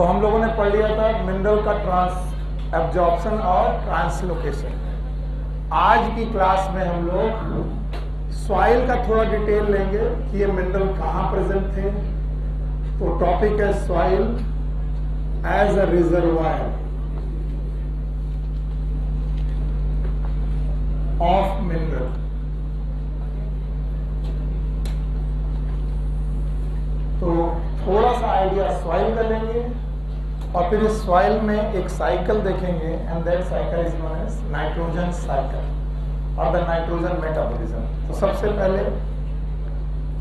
तो हम लोगों ने पढ़ लिया था मिनरल का ट्रांस एब्जॉर्प्शन और ट्रांसलोकेशन। आज की क्लास में हम लोग सॉइल का थोड़ा डिटेल लेंगे कि ये मिनरल कहाँ प्रेजेंट थे। तो टॉपिक है soil as a reservoir of mineral. तो थोड़ा सा आइडिया सॉइल का लेंगे और फिर इस सॉइल में एक साइकिल देखेंगे and that cycle is known as nitrogen cycle और द नाइट्रोजन मेटाबॉलिज्म। तो सबसे पहले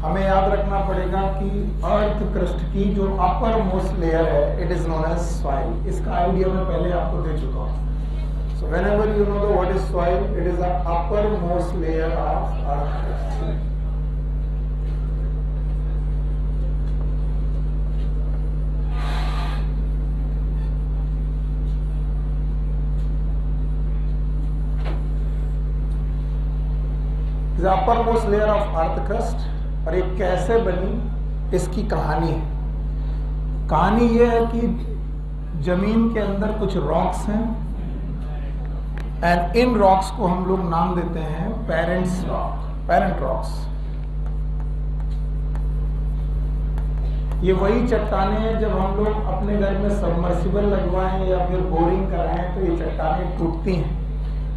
हमें याद रखना पड़ेगा कि अर्थ क्रस्ट की जो अपर मोस्ट लेयर है it is known as soil. इसका आइडिया मैं पहले आपको दे चुका हूँ। So whenever you know the what is soil, it is the upper most layer of earth crust. Upper most layer of earth crust. और ये कैसे बनी, इसकी कहानी ये है कि जमीन के अंदर कुछ रॉक्स हैं एंड इन रॉक्स को हम लोग नाम देते हैं पेरेंट रॉक्स। ये वही चट्टानें हैं जब हम लोग अपने घर में सबमर्सिबल लगवाएं या फिर बोरिंग कराएं तो ये चट्टानें टूटती हैं,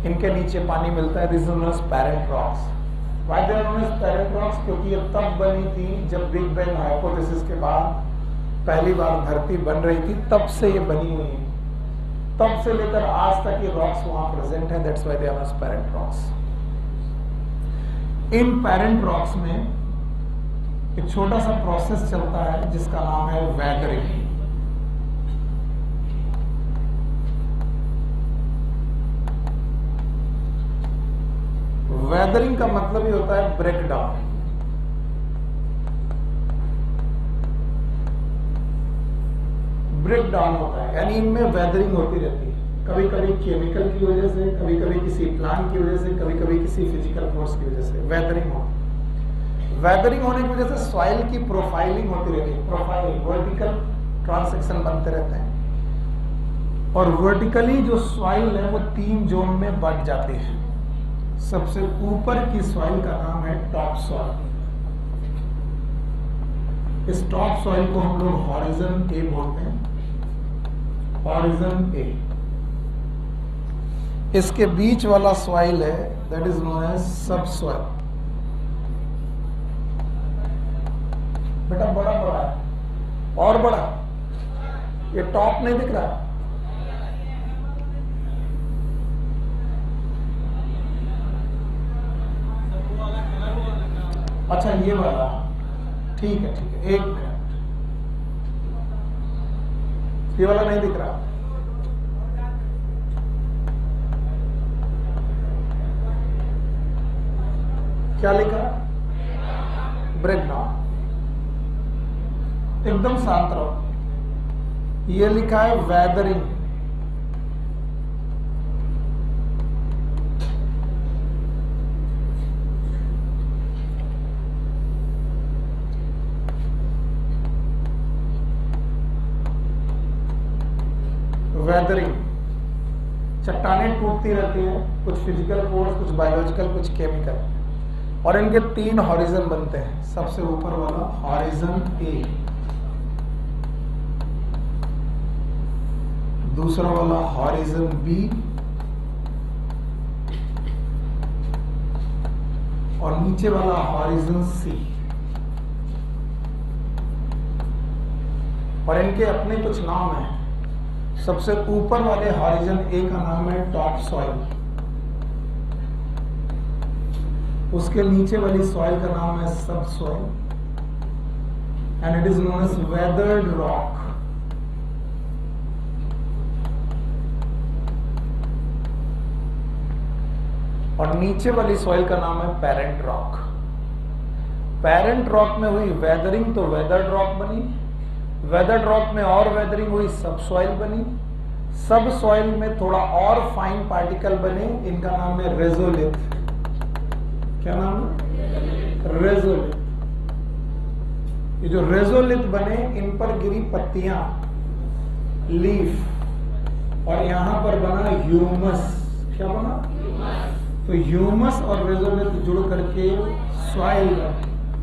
इनके नीचे पानी मिलता है। This is known as parent rocks. Why they are known as parent rocks? क्योंकि ये तब बनी थी जब बिग बैंग हाइपोथेसिस के बाद पहली बार धरती बन रही थी, तब से ये बनी हुई है। तब से लेकर आज तक ये रॉक्स वहां प्रेजेंट हैं। That's why they are known as parent rocks. In parent rocks में एक छोटा सा प्रोसेस चलता है जिसका नाम है वेदरिंग। वेदरिंग का मतलब ही होता है ब्रेक डाउन। ब्रेक डाउन होता है, यानी इनमें वेदरिंग होती रहती है। कभी कभी केमिकल की वजह से, कभी कभी किसी प्लांट की वजह से, कभी कभी किसी फिजिकल फोर्स की वजह से वेदरिंग होती है। वेदरिंग होने की वजह से सॉइल की प्रोफाइलिंग होती रहती है। प्रोफाइलिंग, वर्टिकल ट्रांसेक्शन बनते रहते हैं और वर्टिकली जो सॉइल है वो 3 जोन में बंट जाती है। सबसे ऊपर की सॉइल का नाम है टॉप सॉइल। इस टॉप सॉइल को हम लोग हॉरिजन ए बोलते हैं, हॉरिजन ए। इसके बीच वाला सॉइल है दैट इज नोन एज सब सॉइल। बेटा बड़ा है और बड़ा, ये टॉप नहीं दिख रहा। अच्छा ये वाला, ठीक है एक मिनट, ये वाला नहीं दिख रहा। क्या लिखा? Break down. एकदम शांत रहो। ये लिखा है वेदरिंग। वेदरिंग, चट्टानें टूटती रहती हैं, कुछ फिजिकल फोर्स, कुछ बायोलॉजिकल, कुछ केमिकल, और इनके 3 हॉरिजन बनते हैं। सबसे ऊपर वाला हॉरिजन ए, दूसरा वाला हॉरिजन बी और नीचे वाला हॉरिजन सी। और इनके अपने कुछ नाम हैं। सबसे ऊपर वाले हॉरिजन ए का नाम है टॉप सॉइल, उसके नीचे वाली सॉइल का नाम है subsoil and it is known as weathered rock. और नीचे वाली सॉइल का नाम है पेरेंट रॉक। पेरेंट रॉक में हुई वेदरिंग तो वेदर्ड रॉक बनी, वेदर्ड रॉक में और वेदरिंग हुई सब सॉइल बनी, सब सॉइल में थोड़ा और फाइन पार्टिकल बने, इनका नाम है रेजोलिथ। क्या नाम है? रेजोलिथ। ये जो रेजोलिथ बने इन पर गिरी पत्तियां, लीफ और यहां पर बना ह्यूमस। क्या बना? तो ह्यूमस और रेजोलिथ जुड़ करके सॉइल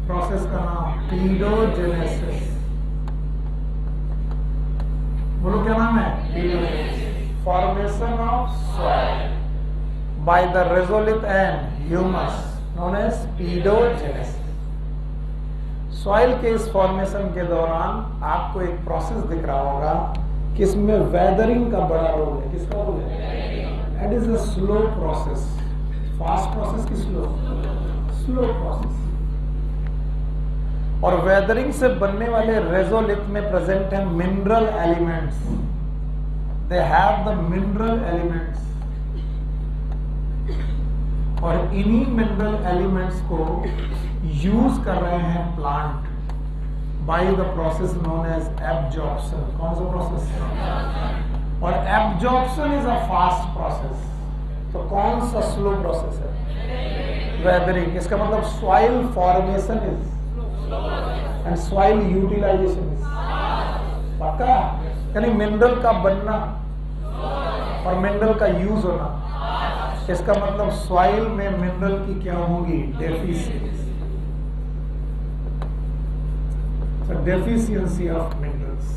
प्रोसेस का नाम पीडोजेनेसिस। बोलो क्या नाम है? Formation of soil by the regolith and humus known as pedogenesis. Soil के इस फॉर्मेशन के दौरान आपको एक प्रोसेस दिख रहा होगा कि इसमें वेदरिंग का बड़ा रोल है। किसका रोल है? It is a slow process. Fast process की स्लो प्रोसेस। और वेदरिंग से बनने वाले रेजोलिथ में प्रेजेंट है mineral elements. They have the mineral elements और इन्हीं मिनरल एलिमेंट्स को यूज कर रहे हैं plant by the process known as absorption. कौन सा प्रोसेस? और absorption is a fast process. तो कौन सा स्लो प्रोसेस है? वेदरिंग। इसका मतलब soil formation is and soil utilisation is. पक्का? यानी मिनरल का बनना और मिनरल का यूज होना, इसका मतलब सॉइल में मिनरल की क्या होंगी? डेफिशिएंसी। Deficiency of minerals.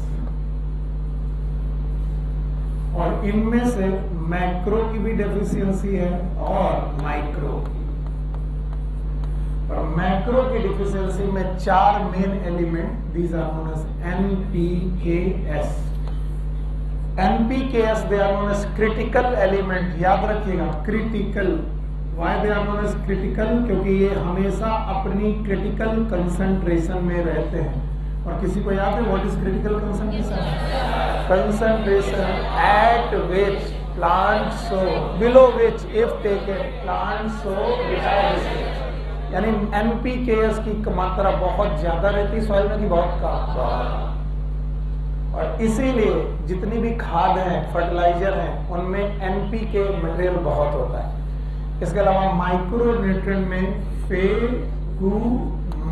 और इनमें से मैक्रो की भी डेफिशिएंसी है और माइक्रो की। और मैक्रो की डेफिशिएंसी में 4 main element, these are known as NPKs। NPKs they are known as critical element. याद रखिएगा, critical. Why they are known as critical? क्योंकि ये हमेशा अपनी क्रिटिकल कंसंट्रेशन में रहते हैं। और किसी को याद है what is critical concentration? Concentration eight which plant so below which if taken plant so without stage. यानी NPKs की मात्रा बहुत ज्यादा रहती है सॉइल में कि बहुत कम। और इसीलिए जितनी भी खाद हैं, फर्टिलाइजर हैं, उनमें NPK मटेरियल बहुत होता है। इसके अलावा माइक्रो न्यूट्रिएंट में फे, कु,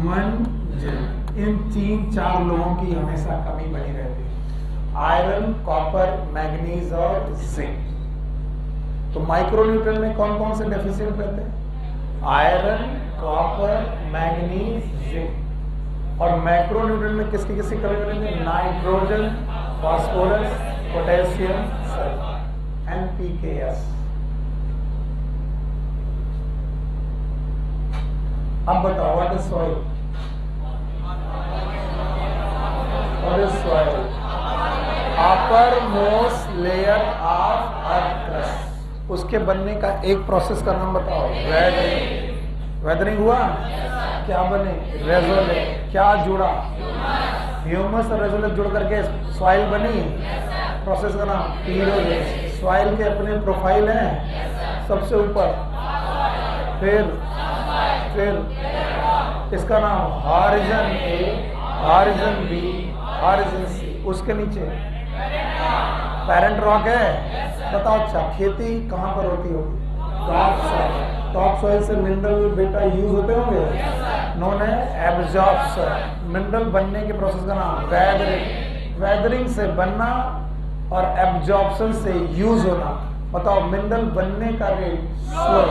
मन, जिंक, इन 3-4 लोगों की हमेशा कमी बनी रहती है। आयरन, कॉपर, मैग्नीज और जिंक। तो माइक्रो न्यूट्रिएंट में कौन कौन से डेफिशिएंट रहते हैं? Iron, copper, manganese, zinc. और मैक्रो न्यूट्रिएंट में किसकी किसकी कमी रहती है? Nitrogen, phosphorus, potassium, sulphur, NPKs। अब बताओ what is soil? What is soil? Upper most layer of earth crust. उसके बनने का एक प्रोसेस का नाम बताओ। वेदरिंग। वेदरिंग हुआ, क्या बने? रेजोलिथ। क्या जुड़ा? ह्यूमस और रेजोलिथ जुड़ करके सॉइल बनी। प्रोसेस का नाम पीडोजेनेसिस। सॉइल के अपने प्रोफाइल हैं, सबसे ऊपर, फिर इसका नाम हॉरिजन ए, हॉरिजन बी, हॉरिजन सी। उसके नीचे पेरेंट रॉक है। बताओ अच्छा, खेती कहाँ पर होती होगी? Top soil. टॉप सॉइल से मिनरल बेटा यूज होते होंगे, नोन है एब्जॉर्प्शन। मिनरल बनने के प्रोसेस का नाम वेदरिंग। वेदरिंग से बनना और एब्जॉर्प्शन से यूज होना। बताओ मिनरल बनने का रेट स्लो,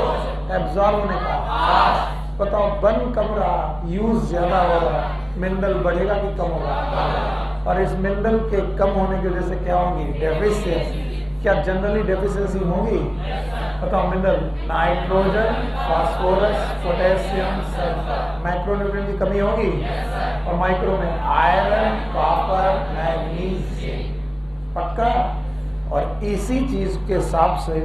एब्जॉर्ब होने का फास्ट। बताओ बन कम रहा, यूज ज्यादा हो रहा, मिनरल बढ़ेगा कि कम होगा? और इस मिनरल के कम होने की वजह से क्या होगी? डेफिशिएंसी। क्या जनरली डेफिशिएंसी होगी? बताओ mineral, nitrogen, phosphorus, potassium, sulphur. Micronutrient की कमी होगी। और माइक्रो में आयरन, कॉपर, मैग्नीज। पक्का? और इसी चीज के हिसाब से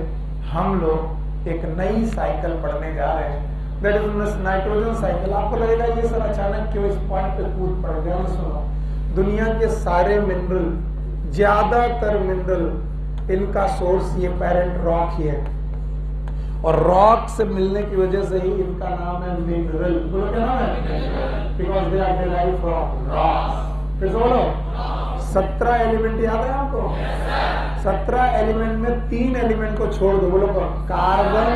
हम लोग एक नई साइकिल पढ़ने जा रहे हैं, दैट इज नाइट्रोजन साइकिल। आपको लगेगा ये सर अचानक क्यों इस पॉइंट पे कूद पड़ गया? सुनो, दुनिया के सारे मिनरल, ज्यादातर मिनरल, इनका सोर्स ये पेरेंट रॉक ही है। और रॉक से मिलने की वजह से ही इनका नाम है मिनरल। बोलो क्या नाम है? Because they are derived from rock. फिर बोलो 17 एलिमेंट याद है आपको? 17 एलिमेंट में 3 एलिमेंट को छोड़ दो। बोलो कार्बन,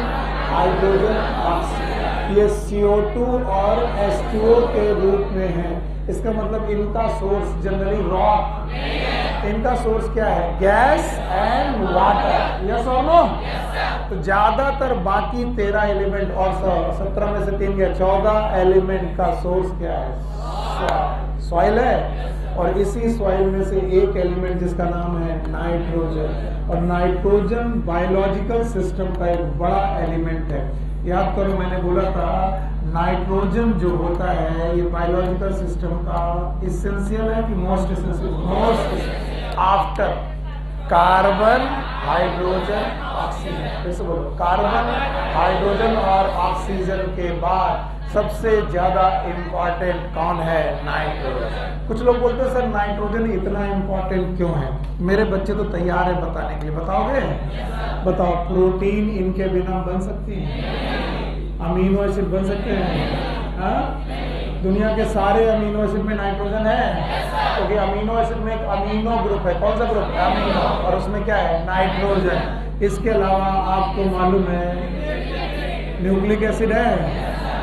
हाइड्रोजन, ऑक्सीजन। ये CO2 और H2O के रूप में है। इसका मतलब इनका सोर्स जनरली रॉक इनका सोर्स क्या है? Gas and water. यस और नो? तो ज्यादातर बाकी 13 एलिमेंट और 17 में से 3 गया, 14 एलिमेंट का सोर्स क्या है? सॉइल है। और इसी सॉइल में से एक एलिमेंट जिसका नाम है नाइट्रोजन। और नाइट्रोजन बायोलॉजिकल सिस्टम का एक बड़ा एलिमेंट है। याद करो मैंने बोला था नाइट्रोजन जो होता है ये बायोलॉजिकल सिस्टम का इसेंशियल है कि most essential? Most after carbon, hydrogen, oxygen. फिर से बोलो, कार्बन, हाइड्रोजन और ऑक्सीजन के बाद सबसे ज्यादा इंपॉर्टेंट कौन है? नाइट्रोजन। कुछ लोग बोलते हैं सर नाइट्रोजन इतना इंपॉर्टेंट क्यों है? मेरे बच्चे तो तैयार है बताने के लिए। बताओगे? बताओ। प्रोटीन इनके बिना बन सकती है? अमीनो एसिड बन सकते हैं? हाँ? दुनिया के सारे अमीनो एसिड में नाइट्रोजन है, क्योंकि अमीनो एसिड में एक अमीनो ग्रुप है। कौन सा ग्रुप? अमीनो। और उसमें क्या है? नाइट्रोजन। इसके अलावा आपको मालूम है न्यूक्लिक एसिड है,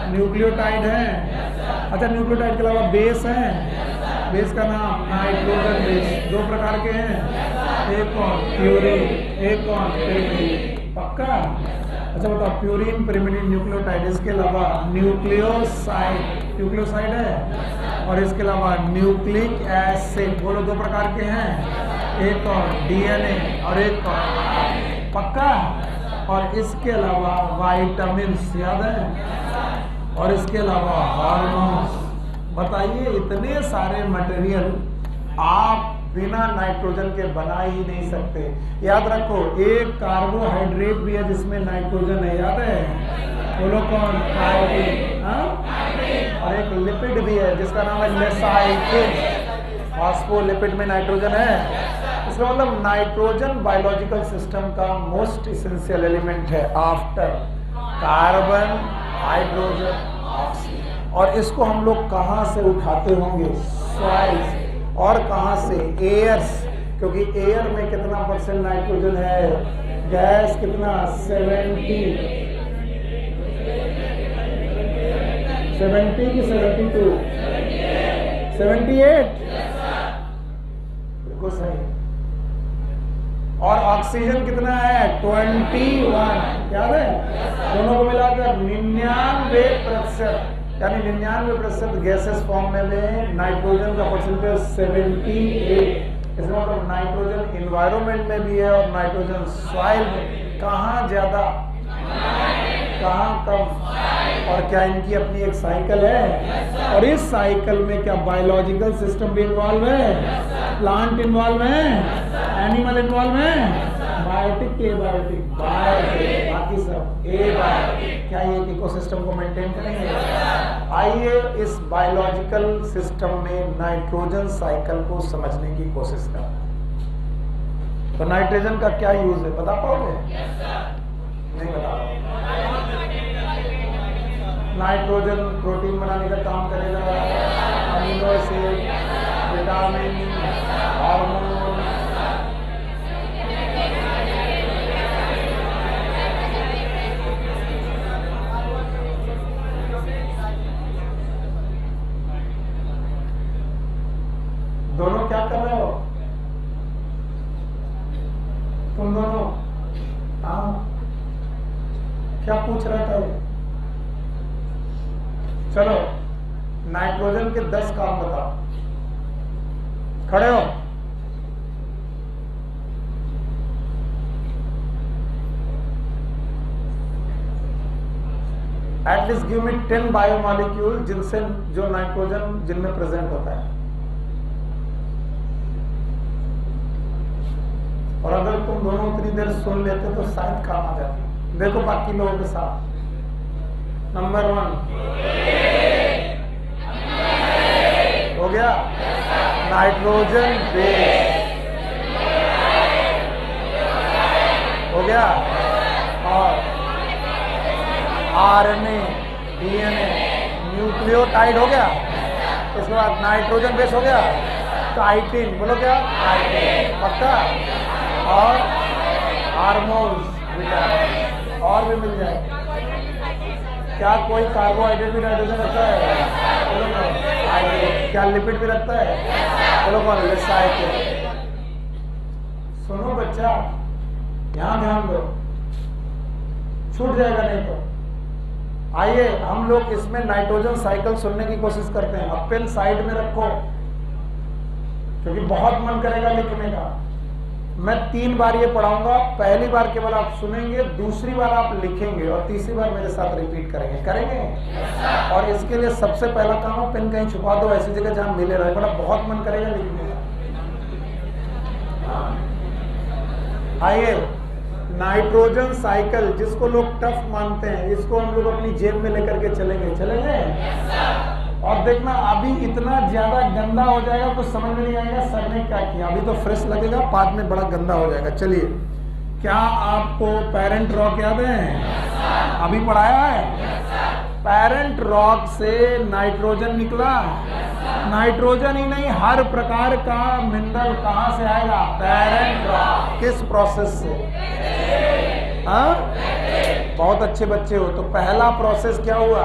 न्यूक्लियोटाइड है। अच्छा, न्यूक्लियोटाइड के अलावा बेस है। बेस का नाम नाइट्रोजन बेस। 2 प्रकार के हैं, एक कौन? प्यूरिन, एक कौन? पिरिमिडिन। पक्का? अच्छा बताओ, प्यूरिन, पिरिमिडिन, न्यूक्लियोटाइड। इसके अलावा न्यूक्लियोसाइड, न्यूक्लियोसाइड है। और इसके अलावा न्यूक्लिक एसिड। बोलो 2 प्रकार के हैं, एक कौन? डीएनए और एक कौन? पक्का? और इसके अलावा वाइटामिन्स, याद है? और इसके अलावा हार्मोन्स। बताइए, इतने सारे मटेरियल आप बिना नाइट्रोजन के बना ही नहीं सकते। याद रखो, एक कार्बोहाइड्रेट भी है जिसमें नाइट्रोजन है, याद है? बोलो कौन? काइटिन। और एक लिपिड भी है जिसका नाम है लेसाइटिन। फॉस्फोलिपिड में नाइट्रोजन है। इसका मतलब नाइट्रोजन बायोलॉजिकल सिस्टम का मोस्ट इसेंशियल एलिमेंट है आफ्टर कार्बन, हाइड्रोजन, ऑक्सीजन। और इसको हम लोग कहाँ से उठाते होंगे? सॉइल से। और कहाँ से? एयर से, क्योंकि एयर में कितना % नाइट्रोजन है? गैस कितना? 70 की 72? 78? बिल्कुल सही। और ऑक्सीजन कितना है? 21। याद है? दोनों को मिलाकर 99%, यानी 99% गैसेस फॉर्म में नाइट्रोजन का परसेंटेज 78। इसका मतलब नाइट्रोजन इन्वायरमेंट में भी है और नाइट्रोजन सॉइल में। कहाँ ज्यादा, कहाँ कम? और क्या इनकी अपनी एक साइकिल है? और इस साइकिल में क्या बायोलॉजिकल सिस्टम भी इन्वॉल्व है? प्लांट इन्वॉल्व है? एनिमल इन्वॉल्व है? बायोटिक के बायोटिक, बायोटिक, बाकी सब एबायोटिक। क्या ये इकोसिस्टम को मेंटेन करेंगे? आइए इस बायोलॉजिकल सिस्टम में नाइट्रोजन साइकिल को समझने की कोशिश करें। तो नाइट्रोजन का क्या यूज है बता पाओगे? नहीं बता पाओगे? नाइट्रोजन प्रोटीन बनाने का काम करेगा, अमीनो एसिड, विटामिन, हार्मोन। दोनों क्या कर रहे हो तुम दोनों? हाँ, क्या पूछ रहा था? चलो, नाइट्रोजन के 10 काम बताओ। खड़े हो? एटलीस्ट गिव मी 10 बायोमॉलिक्यूल जिनसे जो नाइट्रोजन जिनमें प्रेजेंट होता है। और अगर तुम दोनों उतनी देर सुन लेते तो शायद काम आ जाती। देखो बाकी लोगों के साथ। नंबर 1 हो गया, नाइट्रोजन बेस हो गया, और आरएनए, डीएनए, न्यूक्लियोटाइड हो गया। इसके बाद नाइट्रोजन बेस हो गया, काइटिन। बोलो क्या? काइटिन। पक्का? और हार्मोन्स, विटामिन, और भी मिल जाए। क्या कोई कार्बोहाइड्रेट भी नाइट्रोजन रखता है? बोलो क्या लिपिड भी रखता है? बोलो कौन? लिसाइटिन। सुनो बच्चा, यहां ध्यान दो, छूट जाएगा नहीं तो। आइए हम लोग इसमें नाइट्रोजन साइकिल सुनने की कोशिश करते हैं। अब पेन साइड में रखो क्योंकि बहुत मन करेगा लिखने का। मैं 3 बार ये पढ़ाऊंगा, पहली बार केवल आप सुनेंगे, दूसरी बार आप लिखेंगे और तीसरी बार मेरे साथ रिपीट करेंगे। और इसके लिए सबसे पहला काम है पेन कहीं छुपा दो ऐसी जगह जहां मिले रहे, बड़ा बहुत मन करेगा लिखने का। आइए, नाइट्रोजन साइकिल जिसको लोग टफ मानते हैं, इसको हम लोग अपनी जेब में लेकर के चलेंगे। और देखना अभी इतना ज्यादा गंदा हो जाएगा कुछ समझ में नहीं आएगा सर ने क्या किया। अभी तो फ्रेश लगेगा, बाद में बड़ा गंदा हो जाएगा। चलिए, क्या आपको पेरेंट रॉक याद है? अभी पढ़ाया है। पेरेंट रॉक से नाइट्रोजन निकला। नाइट्रोजन ही नहीं, हर प्रकार का मिनरल कहां से आएगा? Parent rock. किस प्रोसेस से? बहुत अच्छे बच्चे हो। तो पहला प्रोसेस क्या हुआ?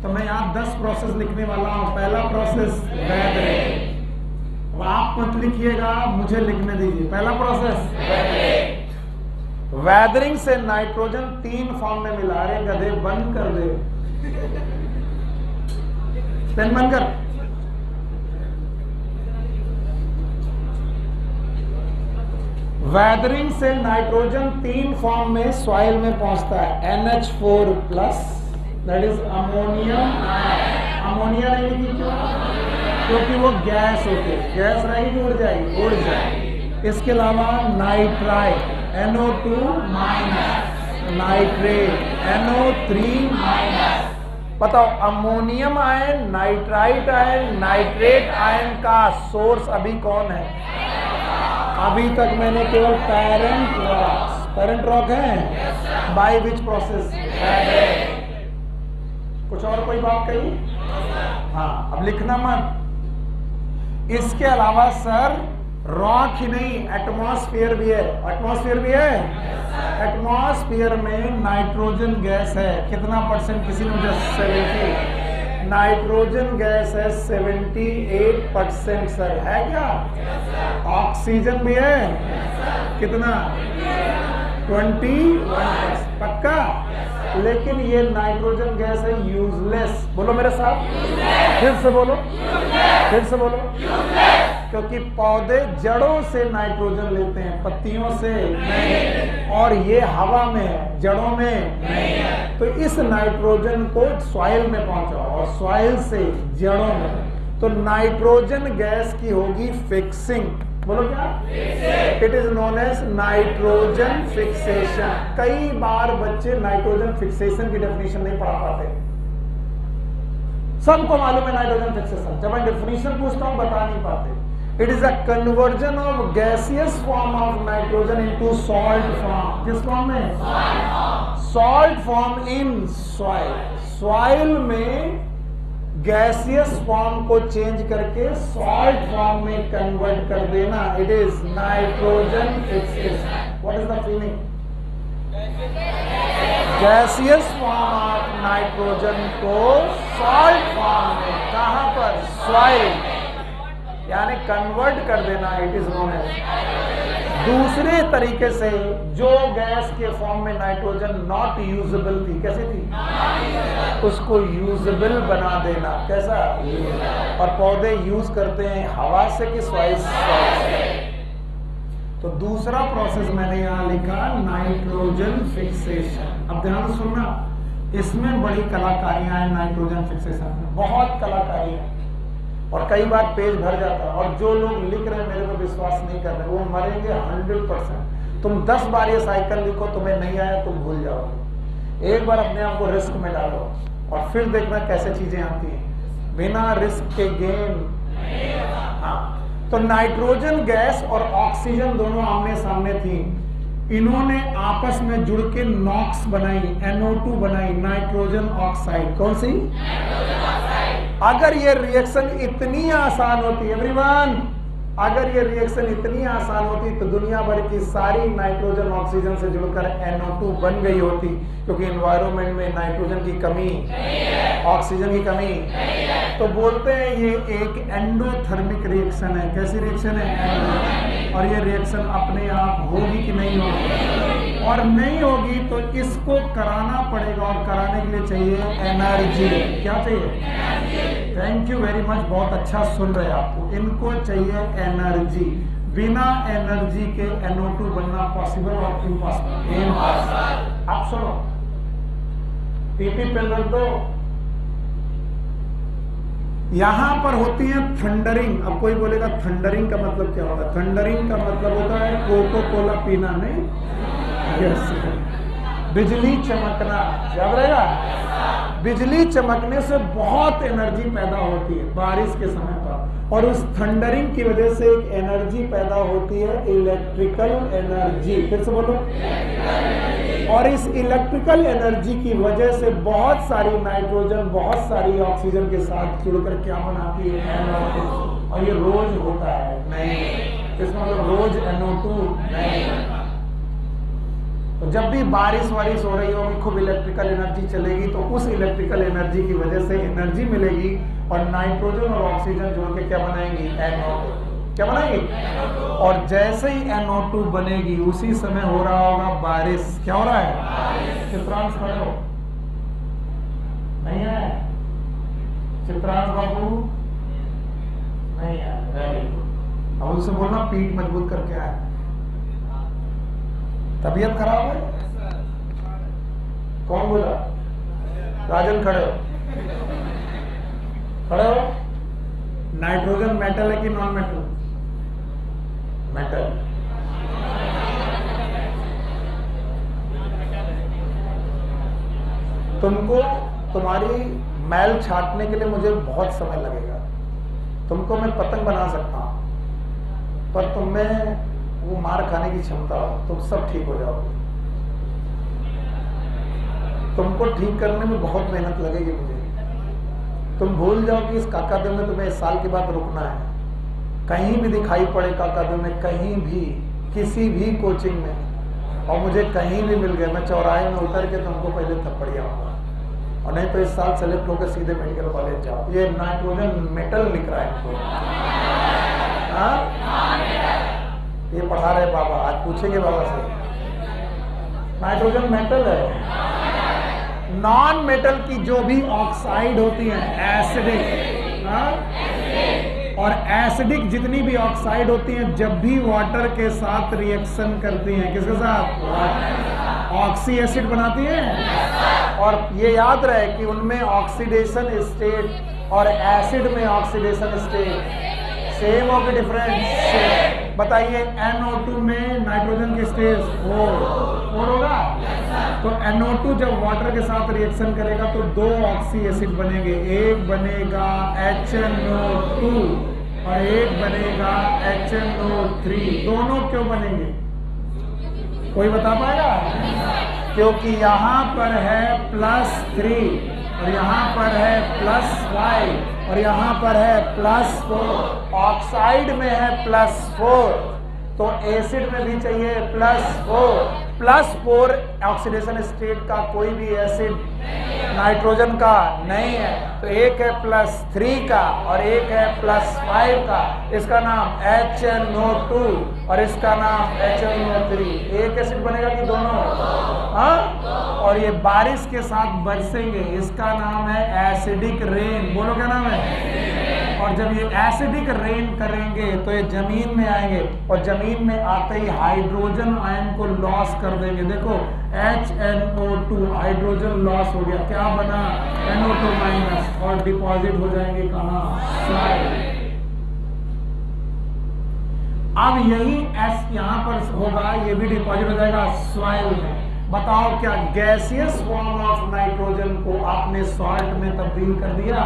तो मैं यहाँ 10 प्रोसेस लिखने वाला हूं। पहला प्रोसेस वैदरिंग। आप मत लिखिएगा, मुझे लिखने दीजिए। पहला प्रोसेस वैदरिंग से नाइट्रोजन 3 फॉर्म में मिला। अरे गधे बंद कर दे, पेन बंद कर। वैदरिंग से नाइट्रोजन 3 फॉर्म में सॉइल में पहुंचता है। NH4+, that is ammonium. Ammonia नहीं लिखी क्यों? क्योंकि वो गैस होती है। गैस रहेगी, उड़ जाएगी, उड़ जाएगी। इसके अलावा नाइट्राइट, NO2-, नाइट्रेट, NO3-। बताओ, ammonium ion, nitrite ion, nitrate ion का सोर्स अभी कौन है? अभी तक मैंने केवल पेरेंट रॉक है। By which process? कुछ और कोई बात कही? हाँ, अब लिखना मत। इसके अलावा सर रॉक ही नहीं, एटमॉस्फेयर भी है। एटमॉस्फेयर भी है। एटमॉस्फेयर में नाइट्रोजन गैस है। कितना % किसी ने मुझे? 70। नाइट्रोजन गैस है 78% सर, है क्या? ऑक्सीजन भी है। कितना? 21%। पक्का? लेकिन ये नाइट्रोजन गैस है यूजलेस। बोलो मेरे साथ, फिर से बोलो, फिर से बोलो। क्योंकि पौधे जड़ों से नाइट्रोजन लेते हैं, पत्तियों से नहीं। और ये हवा में है, जड़ों में नहीं। तो इस नाइट्रोजन को सॉइल में पहुंचाओ और सॉइल से जड़ों में। तो नाइट्रोजन गैस की होगी फिक्सिंग। बोलो क्या? It is known as nitrogen fixation. कई बार बच्चे नाइट्रोजन फिक्सेशन की डेफिनेशन नहीं पढ़ा पाते। सबको मालूम है नाइट्रोजन फिक्सेशन, जब मैं डेफिनेशन पूछता हूं बता नहीं पाते। It is a conversion of gaseous form of nitrogen into salt form. किस फॉर्म में? Salt form in soil. Soil में गैसियस फॉर्म को चेंज करके सॉल्ट फॉर्म में कन्वर्ट कर देना। It is nitrogen fixation. What is the feeling? Gaseous form of nitrogen को salt form में, कहां पर? सॉइल, यानी कन्वर्ट कर देना। It is known as. दूसरे तरीके से जो गैस के फॉर्म में नाइट्रोजन नॉट यूजेबल थी, कैसे थी? उसको यूजेबल बना देना। कैसा? और पौधे यूज करते हैं हवा से कि सॉइल से? तो दूसरा प्रोसेस मैंने यहां लिखा नाइट्रोजन फिक्सेशन। अब ध्यान से सुनना, इसमें बड़ी कलाकारियां हैं। नाइट्रोजन फिक्सेशन में बहुत कलाकारी है और कई बार पेज भर जाता है। और जो लोग लिख रहे हैं मेरे को विश्वास नहीं कर रहे, वो मरेंगे 100%। तुम 10 बार ये साइकिल लिखो, तुम्हें नहीं आया तुम भूल जाओगे। एक बार अपने आप को रिस्क में डालो और फिर देखना कैसे चीजें आती हैं। बिना रिस्क के गेम। हाँ, तो नाइट्रोजन गैस और ऑक्सीजन दोनों आमने सामने थी। इन्होंने आपस में जुड़ के नॉक्स बनाई, NO2 बनाई, नाइट्रोजन ऑक्साइड। कौन सी? अगर ये रिएक्शन इतनी आसान होती, एवरीवन, अगर ये रिएक्शन इतनी आसान होती तो दुनिया भर की सारी नाइट्रोजन ऑक्सीजन से जुड़कर NO2 बन गई होती। क्योंकि एनवायरनमेंट में नाइट्रोजन की कमी, ऑक्सीजन की कमी, तो बोलते हैं ये एक एंडोथर्मिक रिएक्शन है। कैसी रिएक्शन है? और ये रिएक्शन अपने आप होगी कि नहीं होगी, और नहीं होगी तो इसको कराना पड़ेगा, और कराने के लिए चाहिए एनर्जी। क्या चाहिए? थैंक यू वेरी मच, बहुत अच्छा सुन रहे आपको। इनको चाहिए एनर्जी। बिना एनर्जी के NO2 बनना पॉसिबल और इम्पॉसिबल? इम्पॉसिबल। आप सुनो, PP पेन रख दो। यहां पर होती है थंडरिंग। अब कोई बोलेगा थंडरिंग का मतलब क्या होता है? थंडरिंग का मतलब होता है कोको कोला पीना, नहीं? यस। बिजली चमकना, याद रहेगा? बिजली चमकने से बहुत एनर्जी पैदा होती है बारिश के समय पर, और उस थंडरिंग की वजह से एक एनर्जी पैदा होती है, इलेक्ट्रिकल एनर्जी। फिर से बोलो। और इस इलेक्ट्रिकल एनर्जी की वजह से बहुत सारी नाइट्रोजन बहुत सारी ऑक्सीजन के साथ जुड़कर क्या बनाती है? NO2। और ये रोज होता है? नहीं। इसका मतलब रोज NO2 नहीं। तो जब भी बारिश वारिश हो रही होगी, खूब इलेक्ट्रिकल एनर्जी चलेगी, तो उस इलेक्ट्रिकल एनर्जी की वजह से एनर्जी मिलेगी, और नाइट्रोजन और ऑक्सीजन जोड़ के क्या बनाएंगी? NO2। क्या बनाएंगी? और जैसे ही NO2 बनेगी उसी समय हो रहा होगा बारिश। क्या हो रहा है? चित्रांश खड़े हो। नहीं है? चित्रांश बाबू नहीं है? Very good. अब उनसे बोलना पीठ मजबूत करके आए। तबीयत खराब है? कौन बोला? राजन खड़े हो। खड़े हो। नाइट्रोजन मेटल है कि नॉन मेटल? मेटल। तुमको तुम्हारी मैल छाटने के लिए मुझे बहुत समय लगेगा। तुमको मैं पतंग बना सकता हूं, पर तुम में वो मार खाने की क्षमता हो, तुम सब ठीक हो जाओगे। तुमको ठीक करने में बहुत मेहनत लगेगी मुझे। तुम भूल जाओ कि इस काकादेव में तुम्हें इस साल के बाद रुकना है। कहीं भी दिखाई पड़े काकादेव में, कहीं भी, किसी भी कोचिंग में, और मुझे कहीं भी मिल गया, मैं चौराहे में उतर के तुमको पहले थप्पड़िया होगा। और नहीं तो इस साल सेलेक्ट होकर सीधे मेडिकल कॉलेज जाओ। ये नाइट्रोजन मेटल लिख रहा है इनको। ये पढ़ा रहे बाबा, आज पूछेंगे बाबा से। नाइट्रोजन मेटल है। नॉन मेटल की जो भी ऑक्साइड होती है एसिडिक, और एसिडिक जितनी भी ऑक्साइड होती हैं, जब भी वाटर के साथ रिएक्शन करती हैं, किसके साथ? ऑक्सी एसिड बनाती हैं। और ये याद रहे कि उनमें ऑक्सीडेशन स्टेट और एसिड में ऑक्सीडेशन स्टेट सेम हो कि डिफरेंट? बताइए, NO2 में नाइट्रोजन के स्टेज 4 होगा। तो NO2 जब वाटर के साथ रिएक्शन करेगा तो 2 ऑक्सी एसिड बनेंगे। एक बनेगा HNO2 और एक बनेगा HNO3। दोनों क्यों बनेंगे? कोई बता पाएगा? क्योंकि यहाँ पर है +3 और यहाँ पर है +5 और यहाँ पर है +4। ऑक्साइड में है +4, तो एसिड में भी चाहिए +4। +4 ऑक्सीडेशन स्टेट का कोई भी एसिड नाइट्रोजन का नहीं है। तो एक है +3 का और एक है +5 का। इसका नाम HNO2 और इसका नाम HNO3। एक एसिड बनेगा कि दोनों? हाँ। और ये बारिश के साथ बरसेंगे, इसका नाम है एसिडिक रेन। बोलो क्या नाम है? और जब ये एसिडिक रेन करेंगे तो ये जमीन में आएंगे, और जमीन में आते ही हाइड्रोजन आयन को लॉस कर देंगे। देखो HNO2 हाइड्रोजन लॉस हो गया, क्या बना? NO2- और डिपॉजिट हो जाएंगे कहाँ? सॉइल। अब यही S यहाँ पर होगा, ये भी डिपॉजिट हो जाएगा सॉइल में। बताओ, क्या गैसियस फॉर्म ऑफ नाइट्रोजन को आपने सॉल्ट में तब्दील कर दिया?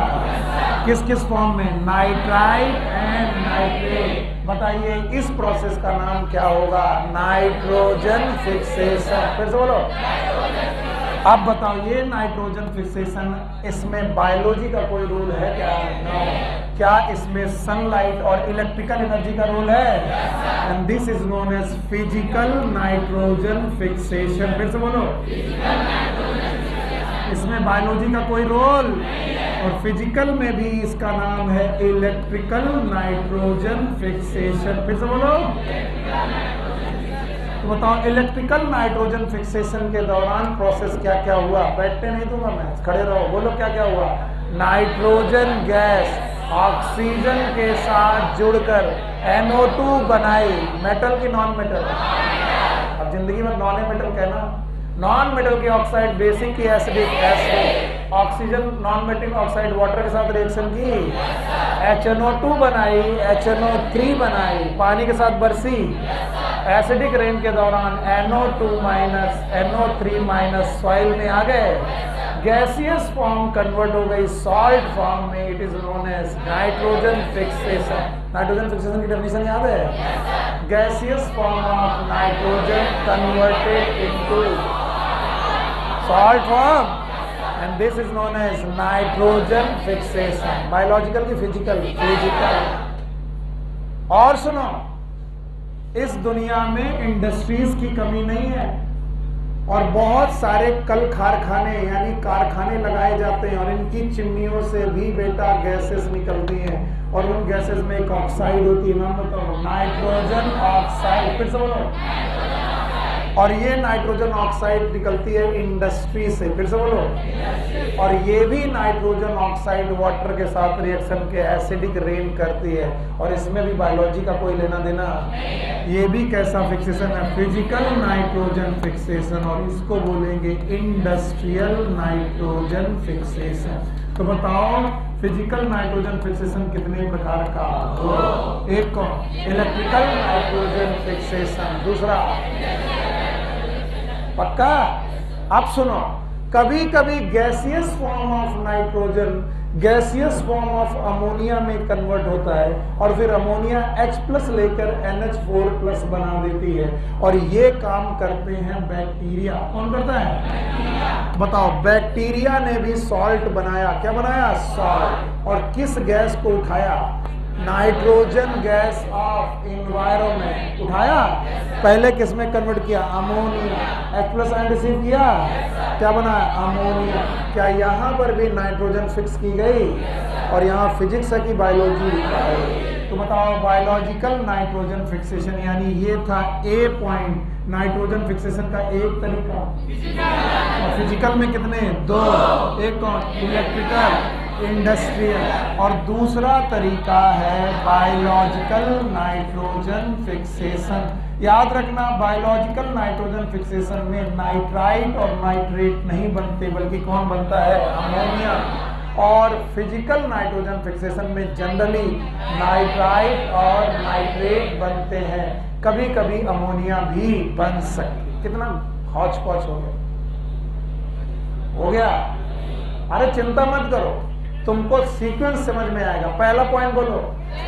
किस किस फॉर्म में? Nitrite and nitrate. बताइए, इस प्रोसेस का नाम क्या होगा? Nitrogen fixation. फिर से बोलो। अब बताओ, ये नाइट्रोजन फिक्सेशन, इसमें बायोलॉजी का कोई रोल है क्या? नो। क्या इसमें सनलाइट और इलेक्ट्रिकल एनर्जी का रोल है? And this is known as physical nitrogen fixation. फिर से बोलो। इसमें बायोलॉजी का कोई रोल, और फिजिकल में भी इसका नाम है इलेक्ट्रिकल नाइट्रोजन फिक्सेशन। फिर से बोलो। तो बताओ इलेक्ट्रिकल नाइट्रोजन फिक्सेशन के दौरान प्रोसेस क्या क्या हुआ? बैठने नहीं दूंगा मैं, खड़े रहो, बोलो क्या क्या हुआ? नाइट्रोजन गैस ऑक्सीजन के साथ जुड़कर NO2 बनाई। मेटल की नॉन मेटल? अब जिंदगी में नॉन मेटल कहना। नॉन मेटल की ऑक्साइड बेसिक की acidic acid, oxygen non metal oxide water के साथ रिएक्शन की, HNO2 बनाई, HNO3 बनाई, पानी के साथ बरसी। एसिडिक रेन के दौरान NO2 minus NO3 minus soil में आ गए, गैसियस फॉर्म कन्वर्ट हो गई सॉल्ट फॉर्म में। It is known as nitrogen fixation. Nitrogen fixation की डेफिनेशन याद है? Gaseous form of nitrogen converted into salt form and this is known as nitrogen fixation. Biological की physical? Physical. और सुनो, इस दुनिया में इंडस्ट्रीज की कमी नहीं है और बहुत सारे कल कारखाने यानी कारखाने लगाए जाते हैं और इनकी चिमनियों से भी बेटा गैसेस निकलती हैं और उन गैसेस में एक ऑक्साइड होती है, नाम बताओ? Nitrogen oxide. फिर से बोलो। और ये नाइट्रोजन ऑक्साइड निकलती है इंडस्ट्री से। फिर से बोलो। और ये भी नाइट्रोजन ऑक्साइड वाटर के साथ रिएक्शन के एसिडिक रेन करती है और इसमें भी बायोलॉजी का कोई लेना देना? ये भी कैसा फिक्सेशन है? फिजिकल नाइट्रोजन फिक्सेशन, और इसको बोलेंगे इंडस्ट्रियल नाइट्रोजन फिक्सेशन। तो बताओ फिजिकल नाइट्रोजन फिक्सेशन कितने प्रकार का? एक कौन? Electrical nitrogen fixation. दूसरा पक्का? अब सुनो, कभी कभी gaseous form of nitrogen gaseous form of ammonia में कन्वर्ट होता है और फिर अमोनिया H+ लेकर NH4+ बना देती है और ये काम करते हैं बैक्टीरिया। कौन करता है? बताओ। बैक्टीरिया ने भी सॉल्ट बनाया। क्या बनाया? सॉल्ट। और किस गैस को उठाया? नाइट्रोजन गैस ऑफ एनवायरनमेंट उठाया। पहले किस में कन्वर्ट किया? अमोनिया। H+ एंड रिसीव किया, क्या बना? अमोनिया। क्या यहाँ पर भी नाइट्रोजन फिक्स की गई? और यहाँ फिजिक्स है कि बायोलॉजी? तो बताओ बायोलॉजिकल नाइट्रोजन फिक्सेशन यानी ये था ए पॉइंट नाइट्रोजन फिक्सेशन का एक तरीका। और फिजिकल में कितने? दो। एक कौन? इलेक्ट्रिकल, इंडस्ट्रियल, और दूसरा तरीका है बायोलॉजिकल नाइट्रोजन फिक्सेशन। याद रखना, बायोलॉजिकल नाइट्रोजन फिक्सेशन में नाइट्राइट और नाइट्रेट नहीं बनते बल्कि कौन बनता है? अमोनिया। और फिजिकल नाइट्रोजन फिक्सेशन में जनरली नाइट्राइट और नाइट्रेट बनते हैं, कभी कभी अमोनिया भी बन सकती। कितना हौच पौच हो गया? हो गया? अरे चिंता मत करो, तुमको सीक्वेंस समझ में आएगा। पहला पॉइंट बोलो,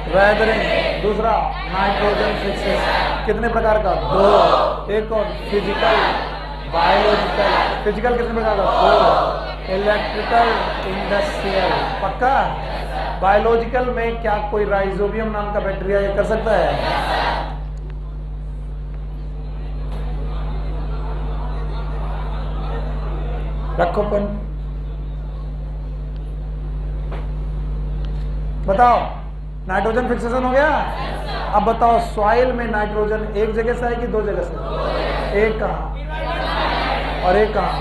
वेदरिंग। दूसरा नाइट्रोजन फिक्सेशन। कितने प्रकार का? दो। एक और फिजिकल, बायोलॉजिकल। फिजिकल कितने प्रकार का? दो। Electrical, industrial. पक्का? बायोलॉजिकल में क्या कोई राइजोबियम नाम का बैक्टीरिया ये कर सकता है? रखो पेन, बताओ। नाइट्रोजन फिक्सेशन हो गया। अब बताओ सॉइल में नाइट्रोजन एक जगह से है कि दो जगह से? एक कहां और एक कहां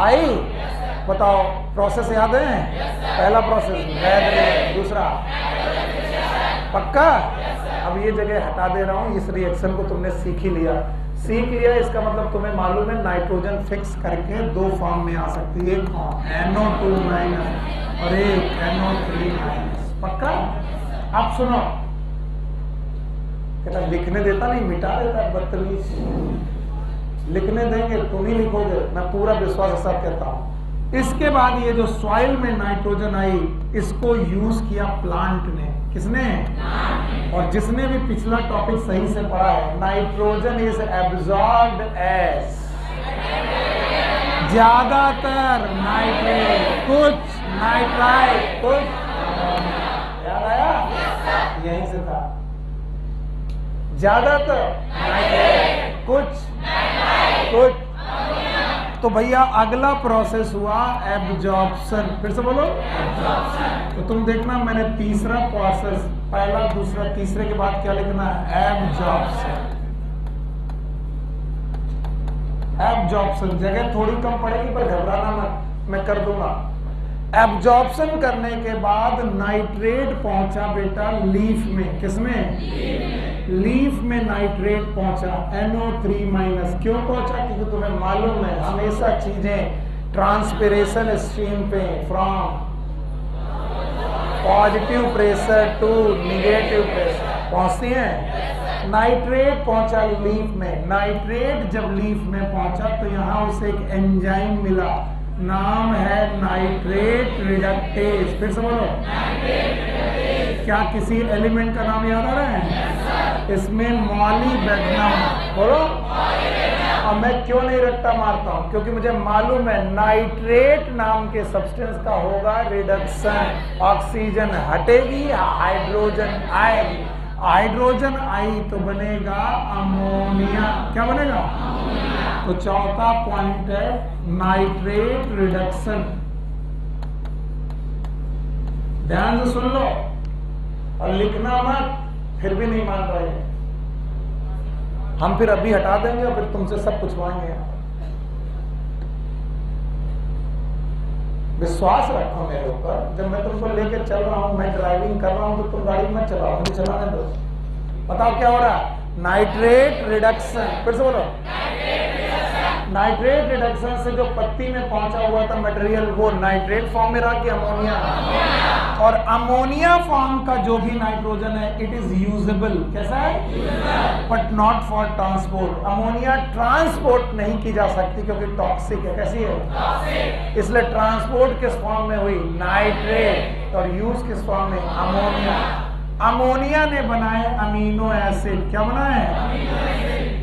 आई? बताओ। प्रोसेस याद है? पहला प्रोसेस वेदरिंग, दूसरा पक्का? अब ये जगह हटा दे रहा हूं, इस रिएक्शन को तुमने सीख ही लिया। सीख लिया इसका मतलब तुम्हें मालूम है नाइट्रोजन फिक्स करके दो फॉर्म में आ सकती है, एक NO2 माइनस और एक NO3 माइनस। पक्का? अब सुनो, कहता लिखने देता नहीं, मिटा देता है, बदतमीज। लिखने देंगे तुम ही लिखोगे, मैं पूरा विश्वास के साथ कहता हूं। इसके बाद ये जो सॉइल में नाइट्रोजन आई, इसको यूज किया प्लांट ने। किसने? और जिसने भी पिछला टॉपिक सही से पढ़ा है, नाइट्रोजन इज एब्जॉर्ब्ड एज, ज्यादातर नाइट्रेट, कुछ नाइट्राइट, कुछ। याद आया? यहीं से था। ज्यादातर नाइट्रेट, कुछ। तो भैया अगला प्रोसेस हुआ एब्जॉर्प्शन। फिर से बोलो। तो तुम देखना, मैंने तीसरा प्रोसेस पहला, दूसरा, तीसरे के बाद क्या लिखना है? एब्जॉर्प्शन। एब्जॉर्प्शन जगह थोड़ी कम पड़ेगी पर घबराना मत, मैं कर दूंगा। एब्जॉर्प्शन करने के बाद नाइट्रेट पहुंचा बेटा लीफ में। किसमें? लीफ में नाइट्रेट पहुंचा, NO3-। क्यों पहुंचा? क्योंकि तुम्हें मालूम है हमेशा चीजें ट्रांसपिरेशन स्ट्रीम पे from positive pressure to negative pressure पहुंचती हैं। नाइट्रेट पहुंचा लीफ में। नाइट्रेट जब लीफ में पहुंचा तो यहां उसे एक एंजाइम मिला, नाम है नाइट्रेट रिडक्टेज। फिर से बोलो, क्या किसी एलिमेंट का नाम याद आ रहा है? इसमें मॉलीबेडनम। बोलो। और मैं क्यों नहीं रट्टा मारता हूं? क्योंकि मुझे मालूम है नाइट्रेट नाम के सब्सटेंस का होगा रिडक्शन। ऑक्सीजन हटेगी, हाइड्रोजन आएगी। हाइड्रोजन आई तो बनेगा अमोनिया। क्या बनेगा? तो चौथा पॉइंट है नाइट्रेट रिडक्शन। ध्यान से सुन लो और लिखना मत, फिर भी नहीं मान रहे। हम फिर अभी हटा देंगे और फिर तुमसे सब पूछवाएंगे। विश्वास रखो मेरे ऊपर। जब मैं तुमको लेकर चल रहा हूं, मैं ड्राइविंग कर रहा हूं, तो तुम गाड़ी मत चलाओ, मुझे चलाने दो। बताओ क्या हो रहा है? Nitrate reduction. फिर से बोलो, नाइट्रेट रिडक्शन से जो पत्ती में पहुंचा हुआ था मटेरियल वो नाइट्रेट फॉर्म में रहा कि अमोनिया? और अमोनिया फॉर्म का जो भी नाइट्रोजन है इट इज यूजेबल। कैसा है? But not for transport. Ammonia transport नहीं की जा सकती क्योंकि टॉक्सिक है। कैसी है? इसलिए ट्रांसपोर्ट किस फॉर्म में हुई? नाइट्रेट। और यूज किस फॉर्म में? अमोनिया। अमोनिया ने बनाए अमीनो एसिड। क्या बनाए?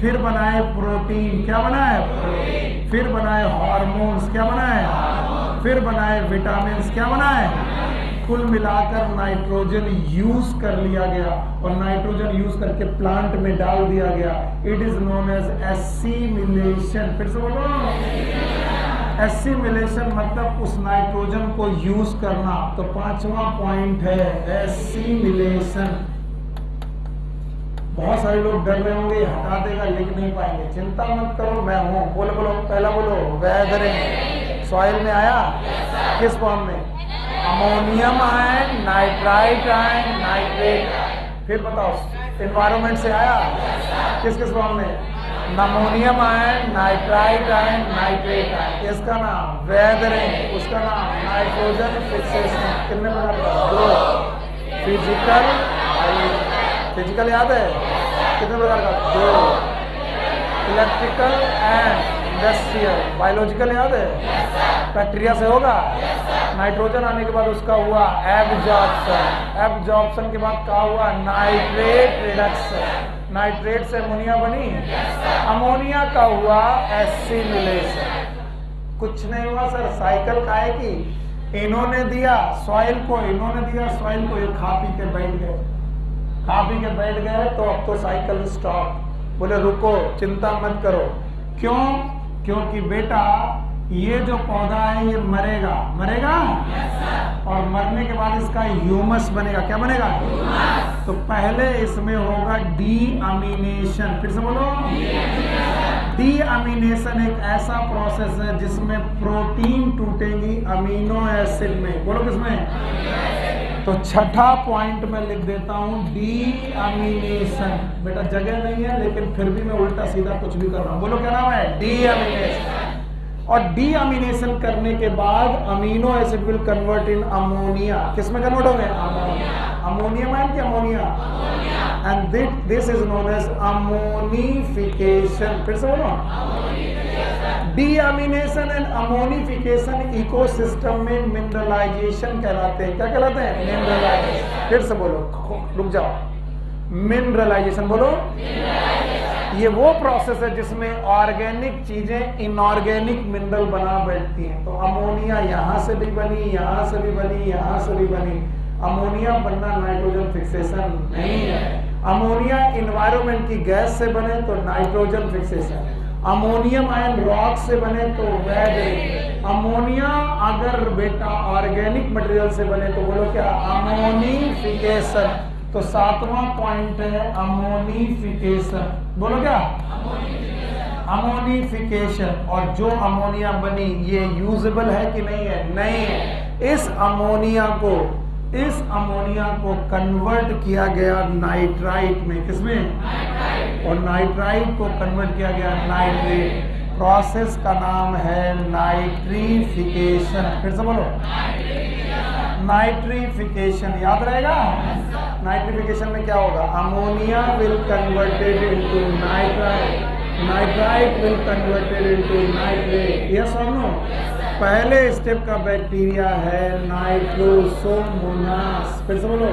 फिर बनाए प्रोटीन। क्या बनाए? प्रोटीन। फिर बनाए हार्मोन्स। क्या बनाए? फिर बनाए विटामिन्स। क्या बनाए? कुल मिलाकर नाइट्रोजन यूज कर लिया गया और नाइट्रोजन यूज करके प्लांट में डाल दिया गया। It is known as assimilation. फिर से बोलो, एसिमिलेशन मतलब उस नाइट्रोजन को यूज करना। तो पांचवा पॉइंट है एसिमिलेशन। बहुत सारे लोग डर रहे होंगे हटा देगा, लिख नहीं पाएंगे। चिंता मत करो, मैं हूं। बोलो बोलो, पहला बोलो, वेदरिंग। सॉइल में आया किस फॉर्म में? Ammonium ion, nitrite ion, nitrate ion. फिर बताओ, एनवायरमेंट से आया किस किस फॉर्म में? Ammonium ion, nitrite ion, nitrate ion. इसका नाम वेदरिंग, उसका नाम नाइट्रोजन फिक्सेशन। कितने प्रकार का? 2। फिजिकल, फिजिकल याद है? कितने प्रकार का? 2। Electrical and industrial. बायोलॉजिकल याद है? बैक्टीरिया से होगा। नाइट्रोजन आने के बाद उसका हुआ एब्जॉर्प्शन। एब्जॉर्प्शन के बाद क्या हुआ? Nitrate reduction. नाइट्रेट से अमोनिया बनी। अमोनिया का हुआ एसिमिलेशन। कुछ नहीं हुआ सर, साइकिल का है कि इन्होंने दिया सॉइल को, इन्होंने दिया सॉइल को, ये खा पी के बैठ गए। खा पी के बैठ गए तो अब तो साइकिल स्टॉप। बोले रुको, चिंता मत करो। क्यों? क्योंकि बेटा ये जो पौधा है ये मरेगा। मरेगा? और मरने के बाद इसका ह्यूमस बनेगा। क्या बनेगा? तो पहले इसमें होगा डीअमीनेशन। फिर से बोलो, डीअमीनेशन एक ऐसा प्रोसेस है जिसमें प्रोटीन टूटेंगी अमीनो एसिड में। बोलो किसमें? तो छठा पॉइंट में लिख देता हूं डीअमीनेशन। बेटा जगह नहीं है लेकिन फिर भी मैं उल्टा सीधा कुछ भी कर रहा हूं। बोलो क्या नाम है? डीअमीनेशन। और डीअमीनेशन करने के बाद amino acid will convert in ammonia. किसमें कन्वर्ट होंगे? अमोनिया। अमोनियम आयन की ammonia. And this is known as ammonification. फिर से बोलो, डीअमीनेशन एंड अमोनिफिकेशन इकोसिस्टम में मिनरलाइजेशन कहलाते हैं। क्या कहलाते हैं? मिनरलाइजेशन। फिर से बोलो, रुक जाओ, मिनरलाइजेशन बोलो। ये वो प्रोसेस है जिसमें ऑर्गेनिक चीजें इनऑर्गेनिक मिनरल बना बैठती हैं। तो अमोनिया यहां से भी बनी, यहां से भी बनी, यहां से भी बनी। अमोनिया बनना नाइट्रोजन फिक्सेशन नहीं है। अमोनिया इन्वायरमेंट की गैस से बने तो nitrogen fixation. Ammonium ion rock से बने तो वेदरिंग। अमोनिया अगर बेटा ऑर्गेनिक मटेरियल से बने तो बोलो क्या? अमोनिफिकेशन। तो 7वां पॉइंट है अमोनिफिकेशन। बोलो क्या? अमोनिफिकेशन। और जो अमोनिया बनी ये यूजेबल है कि नहीं है? नहीं है। इस अमोनिया को कन्वर्ट किया गया नाइट्राइट में। किसमें? और नाइट्राइट को कन्वर्ट किया गया नाइट्रेट। प्रोसेस का नाम है नाइट्रिफिकेशन। फिर से बोलो, नाइट्रिफिकेशन। याद रहेगा? नाइट्रिफिकेशन में क्या होगा? Ammonia will converted into nitrite, nitrite will converted into nitrate. Yes और नो? पहले स्टेप का बैक्टीरिया है नाइट्रोसोमोनास। फिर से बोलो,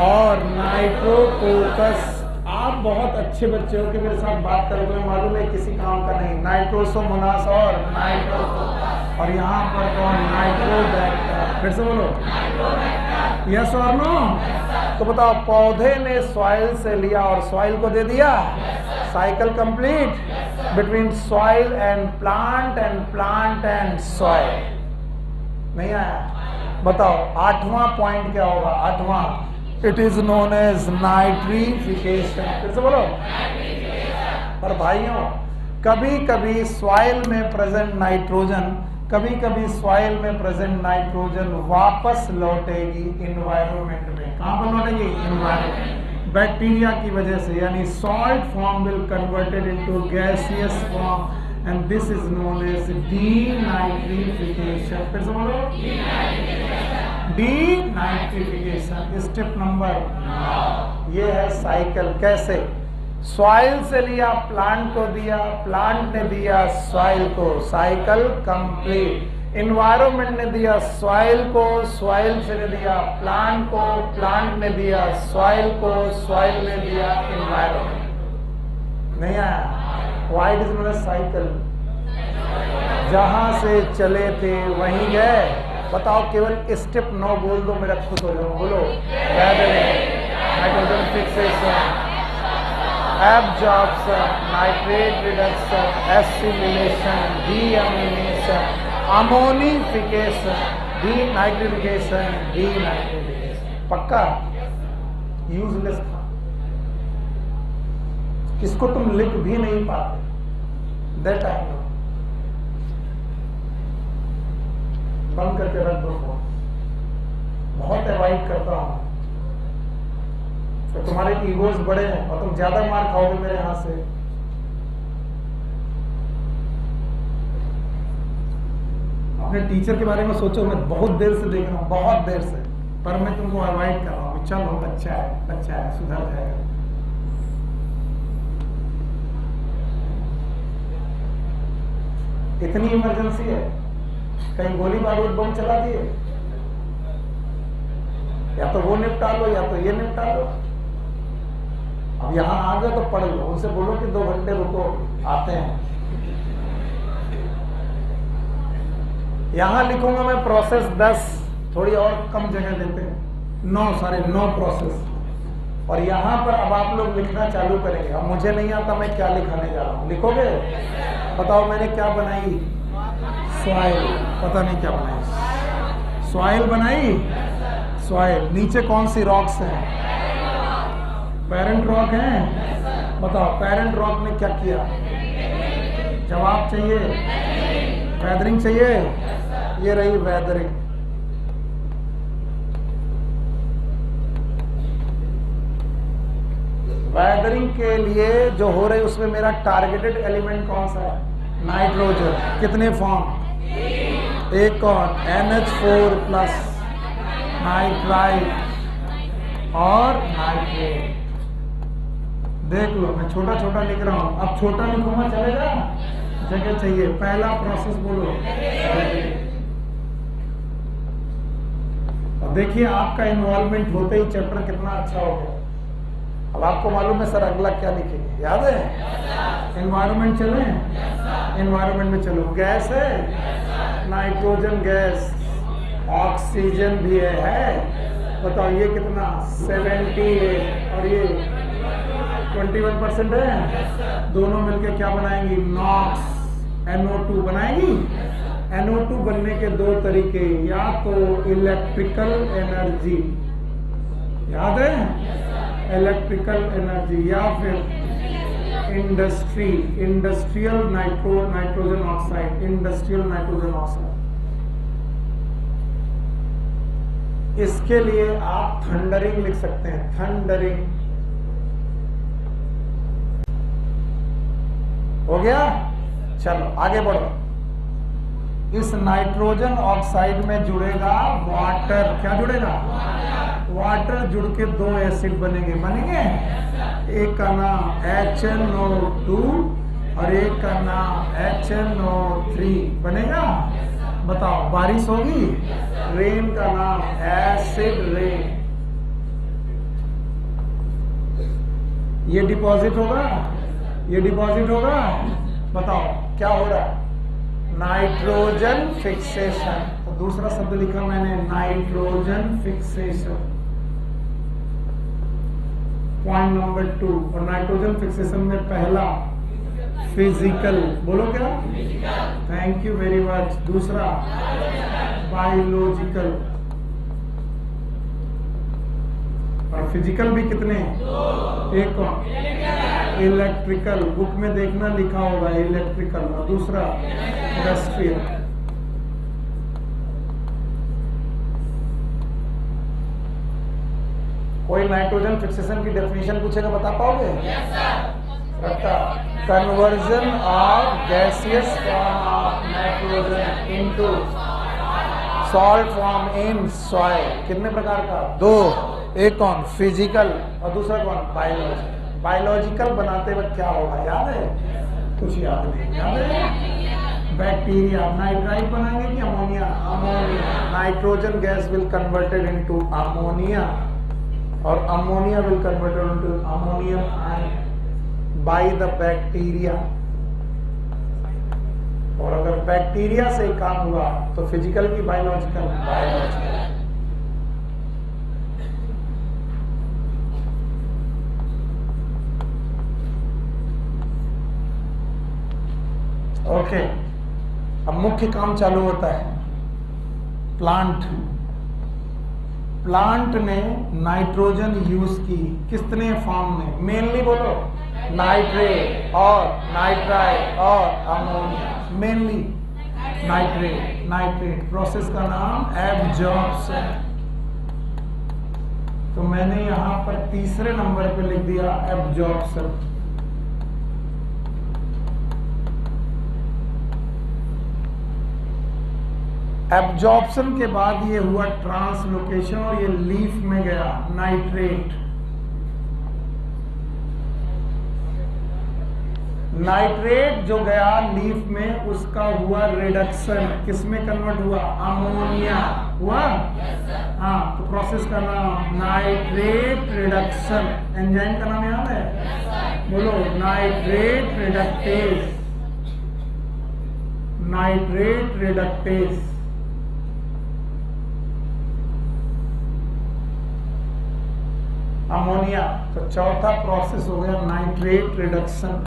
और नाइट्रोकोकस। आप बहुत अच्छे बच्चे हो कि मेरे साथ बात करो, तुम्हें मालूम है किसी काम का नहीं। नाइट्रोसोमोनास और नाइट्रोकोकस, और यहाँ पर कौन? नाइट्रोबैक्टर। फिर से बोलो, यस और नो? तो बताओ, पौधे ने सॉइल से लिया और सॉइल को दे दिया। Cycle complete between soil and plant and soil. नहीं आया? बताओ 8वां पॉइंट क्या होगा? 8वां, it is known as nitrification. फिर से बोलो। पर भाइयों, कभी कभी सॉइल में प्रेजेंट नाइट्रोजन, कभी कभी सॉइल में प्रेजेंट नाइट्रोजन वापस लौटेगी इन्वायरमेंट में। कहां पर लौटेगी? इन्वायरमेंट। बैक्टीरिया की वजह से, यानी salt form will converted into gaseous form and this is known as denitrification. फिर से बोलो, डीनाइट्रिफिकेशन। Step number 9। ये है साइकिल। कैसे? सॉइल से लिया, प्लांट को दिया, प्लांट ने दिया सॉइल को, साइकिल कंप्लीट। इन्वायरमेंट ने दिया सॉइल को, सॉइल से ने दिया प्लांट को, प्लांट ने दिया सॉइल को, सॉइल ने दिया इन्वायरमेंट। नहीं आया? Why it is not a cycle? जहां से चले थे वहीं गए। बताओ, केवल स्टेप 9 बोल दो, मेरा खुश हो जाओ। बोलो, nitrogen fixation, absorption, nitrate reduction, assimilation, deamination, ammonification, denitrification, denitrification. पक्का? यूजलेस था, इसको तुम लिख भी नहीं पाते। That I know. बंद करके रख दो फोन। बहुत अवॉइड करता हूं, तो तुम्हारे ईगोज बड़े हैं और तुम ज्यादा मार खाओगे मेरे हाथ से। अपने टीचर के बारे में सोचो। मैं बहुत देर से देख रहा हूँ, बहुत देर से, पर मैं तुमको अवॉइड कर रहा हूँ। चलो, बच्चा है, सुधर जाएगा। इतनी इमरजेंसी है, कहीं गोली बारूद बम चला दिए, या तो वो निपटा लो या तो ये निपटा लो। अब यहाँ आ गए तो पढ़ लो, उनसे बोलो कि 2 घंटे रुको, आते हैं। यहां लिखूंगा मैं प्रोसेस 10, थोड़ी और कम जगह देते हैं, 9 प्रोसेस। और यहां पर अब आप लोग लिखना चालू करेंगे। अब मुझे नहीं आता मैं क्या लिखाने जा रहा हूं, लिखोगे? बताओ, मैंने क्या बनाई? सॉइल। पता नहीं क्या बनाई, सॉइल बनाई। सॉइल, नीचे कौन सी रॉक्स हैं? पेरेंट रॉक हैं। बताओ, पेरेंट रॉक ने क्या किया? जवाब चाहिए? वेदरिंग चाहिए? ये रही वेदरिंग। वेदरिंग के लिए जो हो रही उसमें मेरा टारगेटेड एलिमेंट कौन सा है? नाइट्रोजन। कितने फॉर्म? एक कौन? NH4+ नाइट्राइट और नाइट्रेट। देख लो, मैं छोटा छोटा लिख रहा हूं। अब छोटा लिखूंगा चलेगा? जगह चाहिए। पहला प्रोसेस बोलो। और देखिए, आपका इन्वॉल्वमेंट होते ही चैप्टर कितना अच्छा हो गया। अब आपको मालूम है सर अगला क्या लिखेंगे, याद है? एनवायरनमेंट चले? एनवायरनमेंट में चलो। गैस है, नाइट्रोजन गैस, ऑक्सीजन भी है। बताओ ये कितना? 78 और ये 21% है। दोनों मिलकर क्या बनाएंगी? नॉक्स, NO2 बनाएगी। NO2 बनने के 2 तरीके, या तो इलेक्ट्रिकल एनर्जी, याद है? इलेक्ट्रिकल एनर्जी या फिर industrial nitrogen oxide, industrial nitrogen oxide. इसके लिए आप थंडरिंग लिख सकते हैं, थंडरिंग। हो गया? चलो आगे बढ़ो। इस नाइट्रोजन ऑक्साइड में जुड़ेगा वाटर। क्या जुड़ेगा? वाटर जुड़ के दो एसिड बनेंगे। एक का नाम HNO2 और एक का नाम HNO3 बनेगा। बताओ, बारिश होगी, रेन का नाम एसिड रेन। ये डिपॉजिट होगा, ये डिपॉजिट होगा। बताओ क्या हो रहा है? Nitrogen fixation. तो दूसरा शब्द लिखा मैंने, नाइट्रोजन फिक्सेशन, पॉइंट नंबर 2। और नाइट्रोजन फिक्सेशन में पहला फिजिकल, बोलो क्या? Thank you very much. दूसरा बायोलॉजिकल। और फिजिकल भी कितने? एक कौन? इलेक्ट्रिकल। बुक में देखना लिखा होगा इलेक्ट्रिकल। और दूसरा इंडस्ट्रियल। कोई नाइट्रोजन फिक्सेशन की डेफिनेशन पूछेगा, बता पाओगे? रखा, conversion of gaseous form of nitrogen into salt form in soil. कितने प्रकार का? 2। एक कौन? फिजिकल और दूसरा कौन? बायोलॉजिकल। बायोलॉजिकल बनाते वक्त क्या होगा याद है? कुछ याद नहीं। याद है? बैक्टीरिया नाइट्राइट बनाएंगे कि ammonia? Ammonia. Nitrogen gas will converted into ammonia और ammonia will converted into ammonium ion by the bacteria. और अगर बैक्टीरिया से काम हुआ तो फिजिकल की बायोलॉजिकल? बायोलॉजिकल। ओके, अब मुख्य काम चालू होता है। प्लांट ने नाइट्रोजन यूज की कितने फॉर्म में? मेनली बोलो, नाइट्रेट और नाइट्राइट और अमोनिया। Mainly nitrate. प्रोसेस का नाम एब्जॉर्प्शन। तो मैंने यहां पर तीसरे नंबर पे लिख दिया एब्जॉर्प्शन। एब्जॉर्प्शन के बाद ये हुआ ट्रांसलोकेशन और ये लीफ में गया नाइट्रेट। नाइट्रेट जो गया लीफ में उसका हुआ रिडक्शन। किसमें कन्वर्ट हुआ? अमोनिया हुआ। हाँ, तो प्रोसेस का नाम नाइट्रेट रिडक्शन। एंजाइम का नाम याद है? बोलो, nitrate reductase. Nitrate reductase. Ammonia. तो चौथा प्रोसेस हो गया nitrate reduction.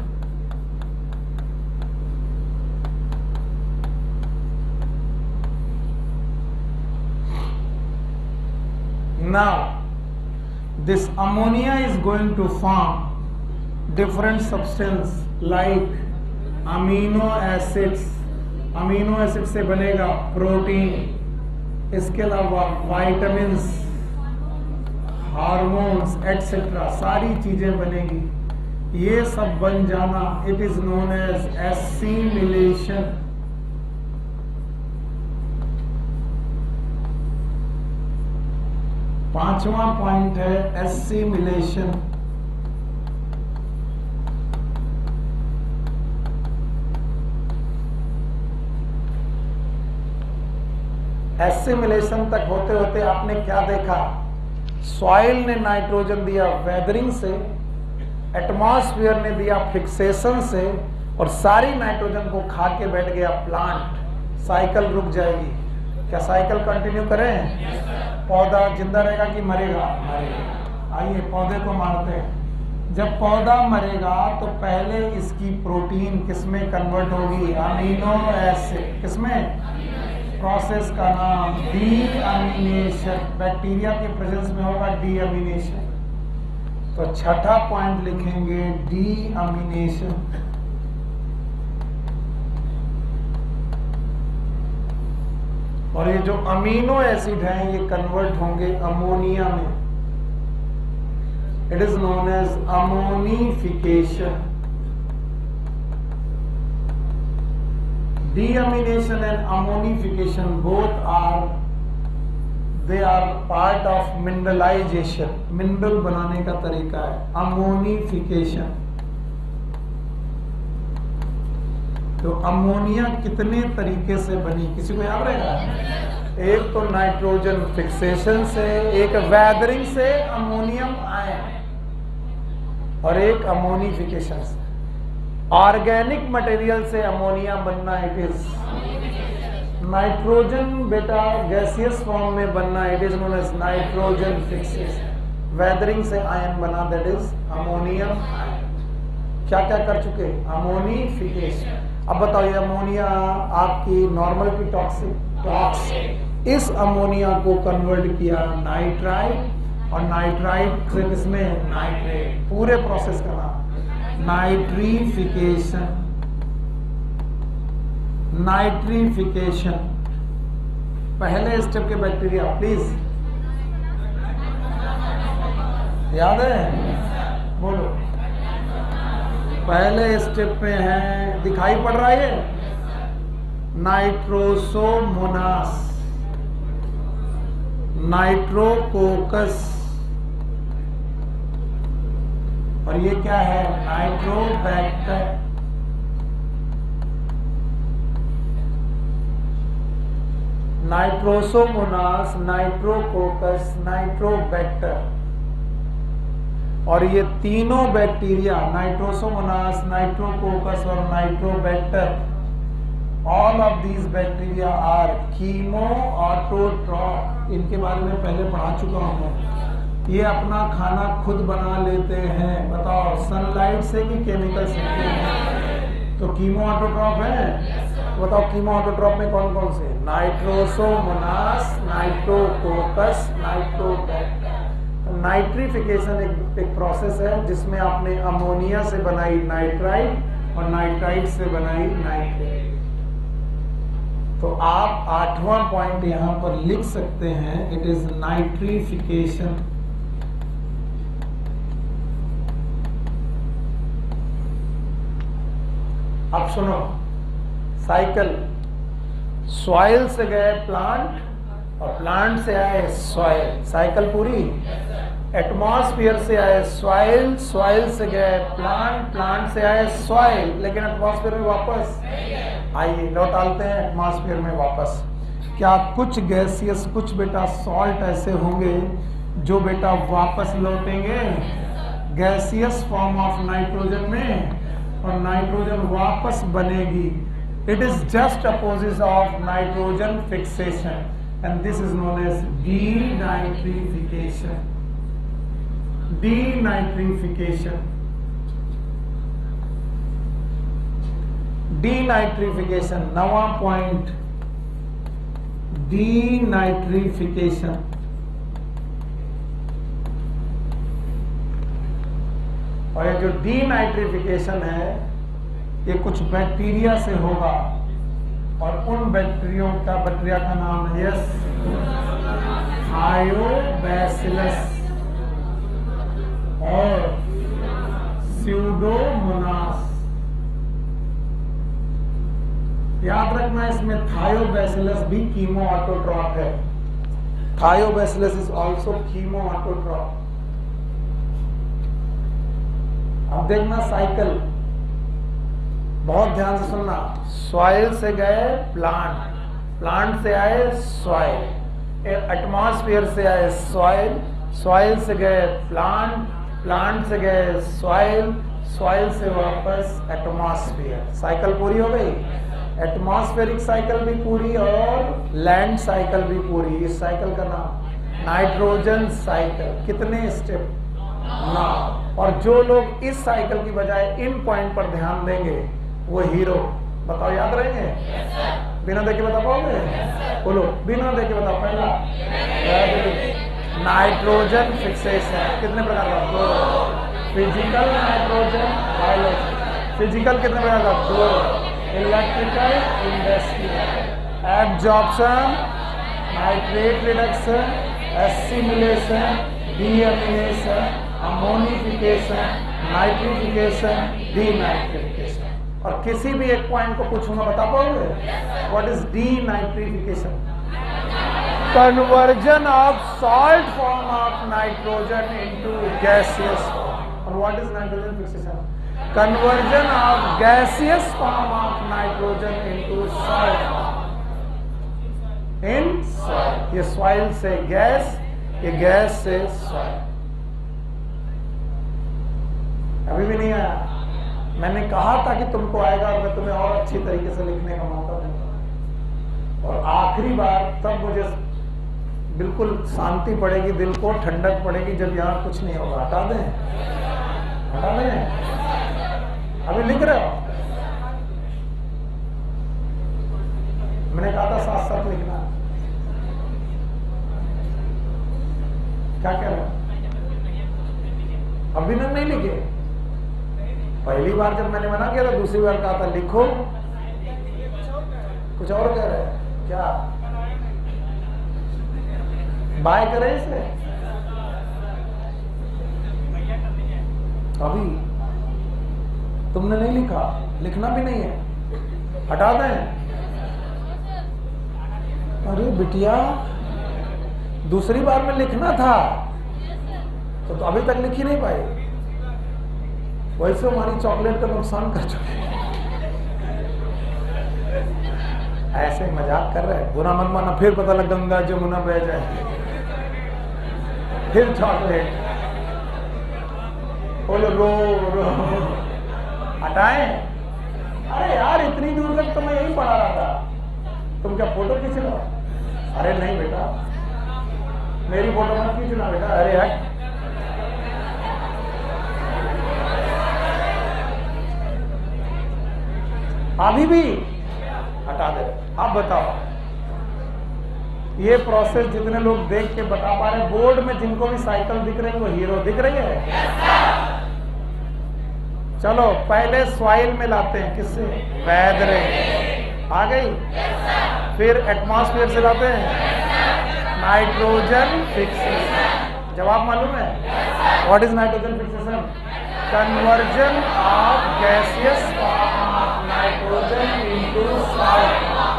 Now this ammonia is going to form different substance like amino acids. Amino acid से बनेगा प्रोटीन। इसके अलावा वाइटामिन्स, हार्मोन्स एटसेट्रा सारी चीजें बनेगी। ये सब बन जाना it is known as assimilation. पांचवा पॉइंट है एसिमिलेशन। एसिमिलेशन तक होते होते आपने क्या देखा? सॉइल ने नाइट्रोजन दिया वेदरिंग से, एटमॉस्फेयर ने दिया फिक्सेशन से, और सारी नाइट्रोजन को खा के बैठ गया प्लांट। साइकिल रुक जाएगी। क्या साइकिल कंटिन्यू करें? पौधा जिंदा रहेगा कि मरेगा? मरेगा। आइए पौधे को मारते हैं। जब पौधा मरेगा तो पहले इसकी प्रोटीन किसमें कन्वर्ट होगी? Amino acid. किसमें? प्रोसेस का नाम डीअमीनेशन, बैक्टीरिया के प्रेजेंस में होगा डीअमीनेशन। तो छठा पॉइंट लिखेंगे डीअमीनेशन। और ये जो अमीनो एसिड हैं ये कन्वर्ट होंगे अमोनिया में। It is known as ammonification. Deamination and ammonification both are part of mineralization, mineral बनाने का तरीका है अमोनिफिकेशन। तो अमोनिया कितने तरीके से बनी, किसी को याद रहेगा? एक तो नाइट्रोजन फिक्सेशन से, एक वेदरिंग से अमोनियम आयन, और एक अमोनिफिकेशन से। ऑर्गेनिक मटेरियल से अमोनिया बनना इट इज नाइट्रोजन, बेटा गैसियस फॉर्म में बनना it is known as nitrogen fixation. Weathering से आयन बना दैट इज अमोनियम आयन। क्या क्या कर चुके? अमोनिफिकेशन। अब बताओ ये अमोनिया आपकी नॉर्मल की टॉक्सिक, इस अमोनिया को कन्वर्ट किया नाइट्राइट, और नाइट्राइट से किसमें? नाइट्रेट। पूरे प्रोसेस का नाम नाइट्रीफिकेशन। नाइट्रीफिकेशन पहले स्टेप के बैक्टीरिया, प्लीज याद है? बोलो। पहले स्टेप में है, दिखाई पड़ रहा है ये, नाइट्रोसोमोनास, नाइट्रोकोकस, और ये क्या है? नाइट्रोबैक्टर। Nitrosomonas, Nitrococcus, Nitrobacter. और ये तीनों बैक्टीरिया नाइट्रोसोमोनास, नाइट्रोकोकस और Nitrobacter, all of these bacteria are chemoautotroph. इनके बारे में पहले पढ़ा चुका हूं मैं। ये अपना खाना खुद बना लेते हैं। बताओ सनलाइट से कि केमिकल से? तो कीमो ऑटोट्रॉफ है। बताओ कीमो ऑटोट्रॉफ में कौन कौन से? Nitrosomonas, Nitrococcus, Nitrobacter. नाइट्रीफिकेशन एक प्रोसेस है जिसमें आपने अमोनिया से बनाई नाइट्राइट और नाइट्राइट से बनाई नाइट्रेट। तो आप 8वां पॉइंट यहां पर लिख सकते हैं, इट इज नाइट्रीफिकेशन। अब सुनो, साइकिल, सॉइल से गए प्लांट और प्लांट से आए सॉइल, साइकिल पूरी। एटमॉस्फेयर से आए सॉइल, सॉइल से गए प्लांट, प्लांट से आए सॉइल, लेकिन एटमॉस्फेयर में वापस आइए, लौटाते हैं एटमॉस्फेयर में वापस। क्या कुछ गैसियस, कुछ बेटा सॉल्ट ऐसे होंगे जो बेटा वापस लौटेंगे गैसियस फॉर्म ऑफ नाइट्रोजन में, और नाइट्रोजन वापस बनेगी। It is just opposite of nitrogen fixation and this is known as denitrification. Denitrification, denitrification 9वां पॉइंट, डीनाइट्रीफिकेशन। और ये जो डीनाइट्रीफिकेशन है ये कुछ बैक्टीरिया से होगा, और उन बैक्टीरिया का नाम है यस थायोबैसिलस और स्यूडोमोनास। याद रखना इसमें थायोबैसिलस भी कीमो ऑटोट्रॉफ है। Thiobacillus is also chemo autotroph. अब देखना साइकिल, बहुत ध्यान से सुनना। सॉइल से गए प्लांट, प्लांट से आए सॉइल, एटमॉस्फेयर से आए सॉइल, सॉइल से गए प्लांट, प्लांट से गए सॉइल, सॉइल से वापस एटमॉस्फेयर। साइकिल पूरी हो गई। एटमॉस्फेरिक साइकिल भी पूरी और लैंड साइकिल भी पूरी। इस साइकिल का नाम नाइट्रोजन साइकिल। कितने स्टेप? 9। और जो लोग इस साइकिल की बजाय इन पॉइंट पर ध्यान देंगे वो हीरो। बताओ याद रहेंगे? बिना देखे बता पाओगे? बोलो, बिना देखे बताओ। पहला नाइट्रोजन फिक्सेशन, कितने प्रकार का? 2। Physical nitrogen, biology. फिजिकल कितने प्रकार का? 2। Electrical, industrial. Absorption, nitrate reduction, assimilation, deamination, ammonification, nitrification, denitrification. और किसी भी एक पॉइंट को पूछूंगा, बता पाओगे? What is denitrification? Conversion of salt form of nitrogen into gaseous form. और what is nitrogen fixation? Conversion of gaseous form of nitrogen into salt in soil. ये सॉइल से गैस, ये गैस से सॉइल। अभी भी नहीं आया? मैंने कहा था कि तुमको आएगा और मैं तुम्हें और अच्छी तरीके से लिखने का मौका दूंगा। और आखिरी बार तब मुझे बिल्कुल शांति पड़ेगी, दिल को ठंडक पड़ेगी, जब यहाँ कुछ नहीं होगा। हटा दें? हटा दें? अभी लिख रहे हो? मैंने कहा था साथ साथ लिखना। क्या कह रहे हो? अभी तक नहीं लिखे? पहली बार जब मैंने मना किया था, दूसरी बार कहा था लिखो। कुछ और कह रहे हैं क्या? बाय करें इसे? अभी तुमने नहीं लिखा, लिखना भी नहीं है, हटा दें? अरे बिटिया, दूसरी बार में लिखना था तो अभी तक लिख ही नहीं पाए। वैसे हमारी चॉकलेट का नुकसान कर चुके। ऐसे मजाक कर रहे हैं, बुरा मत माना, फिर पता लग गंगा जमुना बह जाए, फिर चॉकलेट। बोलो रो रो, हटाएं? अरे यार, इतनी दूर तक तो मैं यही पढ़ा रहा था, तुम क्या फोटो खींच लो? अरे नहीं बेटा, मेरी फोटो मत खींचना बेटा। अरे हट। अभी भी हटा दे। अब बताओ, ये प्रोसेस जितने लोग देख के बता पा रहे हैं, बोर्ड में जिनको भी साइकिल दिख रही है वो हीरो दिख रही है? चलो पहले सॉइल में लाते हैं, किससे? वेदरे। आ गई? फिर एटमॉस्फेयर से लाते हैं नाइट्रोजन फिक्सेशन। जवाब मालूम है? What is nitrogen fixation? Conversion of gaseous form of nitrogen into salt.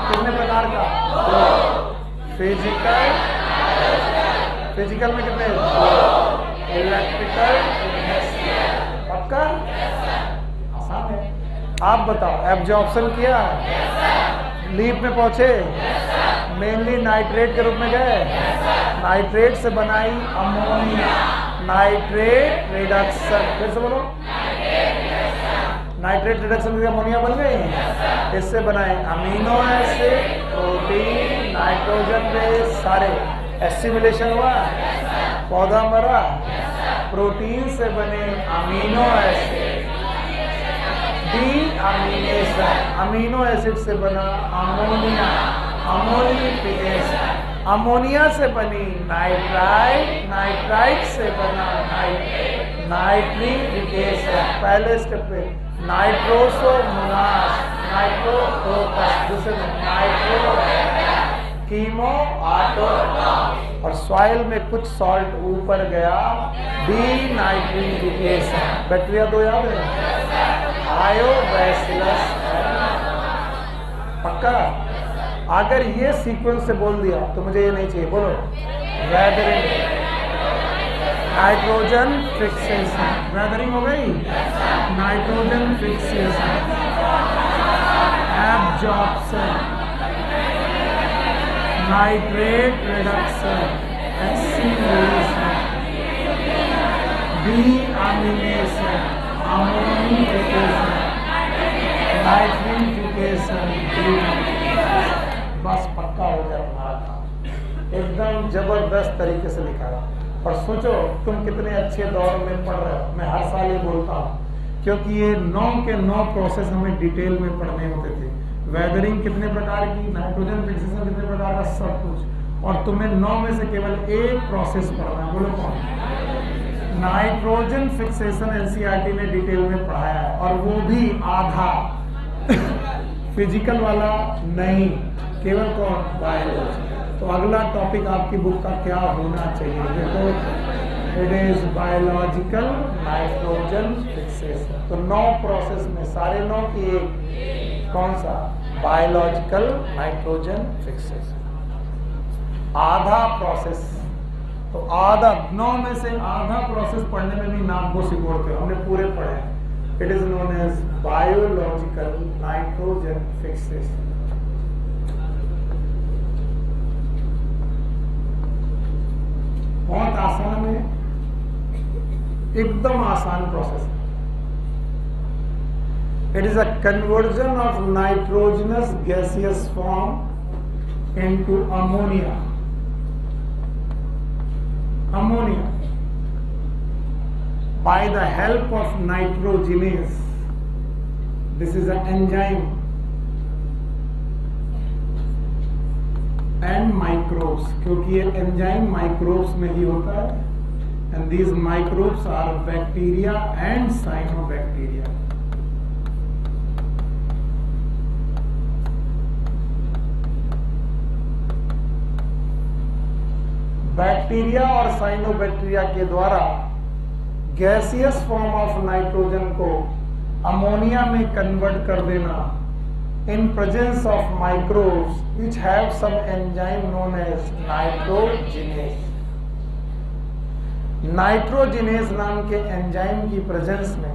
कितने प्रकार का? 2। फिजिकल, फिजिकल में कितने? 2। इलेक्ट्रिकल, पक्का? आसान है। आप बताओ, एब्जॉर्प्शन किया? लीप में पहुंचे? मेनली नाइट्रेट के रूप में गए? नाइट्रेट से बनाई अमोनिया, नाइट्रेट रिडक्शन। फिर से बोलो, नाइट्रेट रिडक्शन से अमोनिया बन गई। इससे बनाए amino acid, protein, nitrogen base, सारे। एसिमिलेशन हुआ, पौधा मरा, प्रोटीन से बने अमीनो एसिड, डीअमीनेशन, अमीनो एसिड से बना अमोनिया, अमोनिफिकेशन, अमोनिया से बनी नाइट्राइट, नाइट्राइट से बना नाइट्रिफिकेशन। पहले स्टेप पे नाइट्रोसोमोनास, नाइट्रोप्रोटस, दूसरे में नाइट्रो कीमो ऑटो। और सॉइल में कुछ सॉल्ट ऊपर गया, डीनाइट्रिफिकेशन। बैक्टीरिया 2 याद है? आयोबैसिलस। पक्का? अगर ये सीक्वेंस से बोल दिया तो मुझे ये नहीं चाहिए। बोलो, वेदरिंग, नाइट्रोजन फिक्सेशन। वेदरिंग हो गई, nitrogen fixation, absorption, nitrate reduction, assimilation, deamination, ammonification, nitrification. बस पक्का हो गया तुम्हारा काम। एकदम जबरदस्त तरीके से लिखा है। और सोचो तुम कितने अच्छे दौर में पढ़ रहे हो। मैं हर साल ये बोलता हूँ, क्योंकि ये 9 के 9 प्रोसेस हमें डिटेल में पढ़ने होते थे। वेदरिंग कितने प्रकार की, नाइट्रोजन फिक्सेशन कितने प्रकार का, सब कुछ। और तुम्हें 9 में से केवल एक प्रोसेस पढ़ना है, बोलो कौन? नाइट्रोजन फिक्सेशन एनसीईआरटी ने डिटेल में पढ़ाया है, और वो भी आधा फिजिकल वाला नहीं, केवल कौन? बायोलॉजी। तो अगला टॉपिक आपकी बुक का क्या होना चाहिए? देखो, it is biological nitrogen fixation. तो 9 प्रोसेस में सारे 9 की एक, कौन सा? Biological nitrogen fixation. आधा प्रोसेस, तो आधा 9 में से आधा प्रोसेस पढ़ने में भी नाक को सिकोड़ते हो, हमने पूरे पढ़े हैं। It is known as biological nitrogen fixation. बहुत आसान है, एकदम आसान प्रोसेस है। It is a conversion of nitrogenous gaseous form into ammonia. Ammonia by the help of nitrogenase. This is an enzyme and microbes, क्योंकि ये एंजाइम माइक्रोब्स में ही होता है, and these microbes are bacteria and cyanobacteria. Bacteria और cyanobacteria के द्वारा gaseous form of nitrogen को ammonia में कन्वर्ट कर देना in presence of microbes which have some enzyme known as nitrogenase. Nitrogenase नाम के एंजाइम की प्रेजेंस में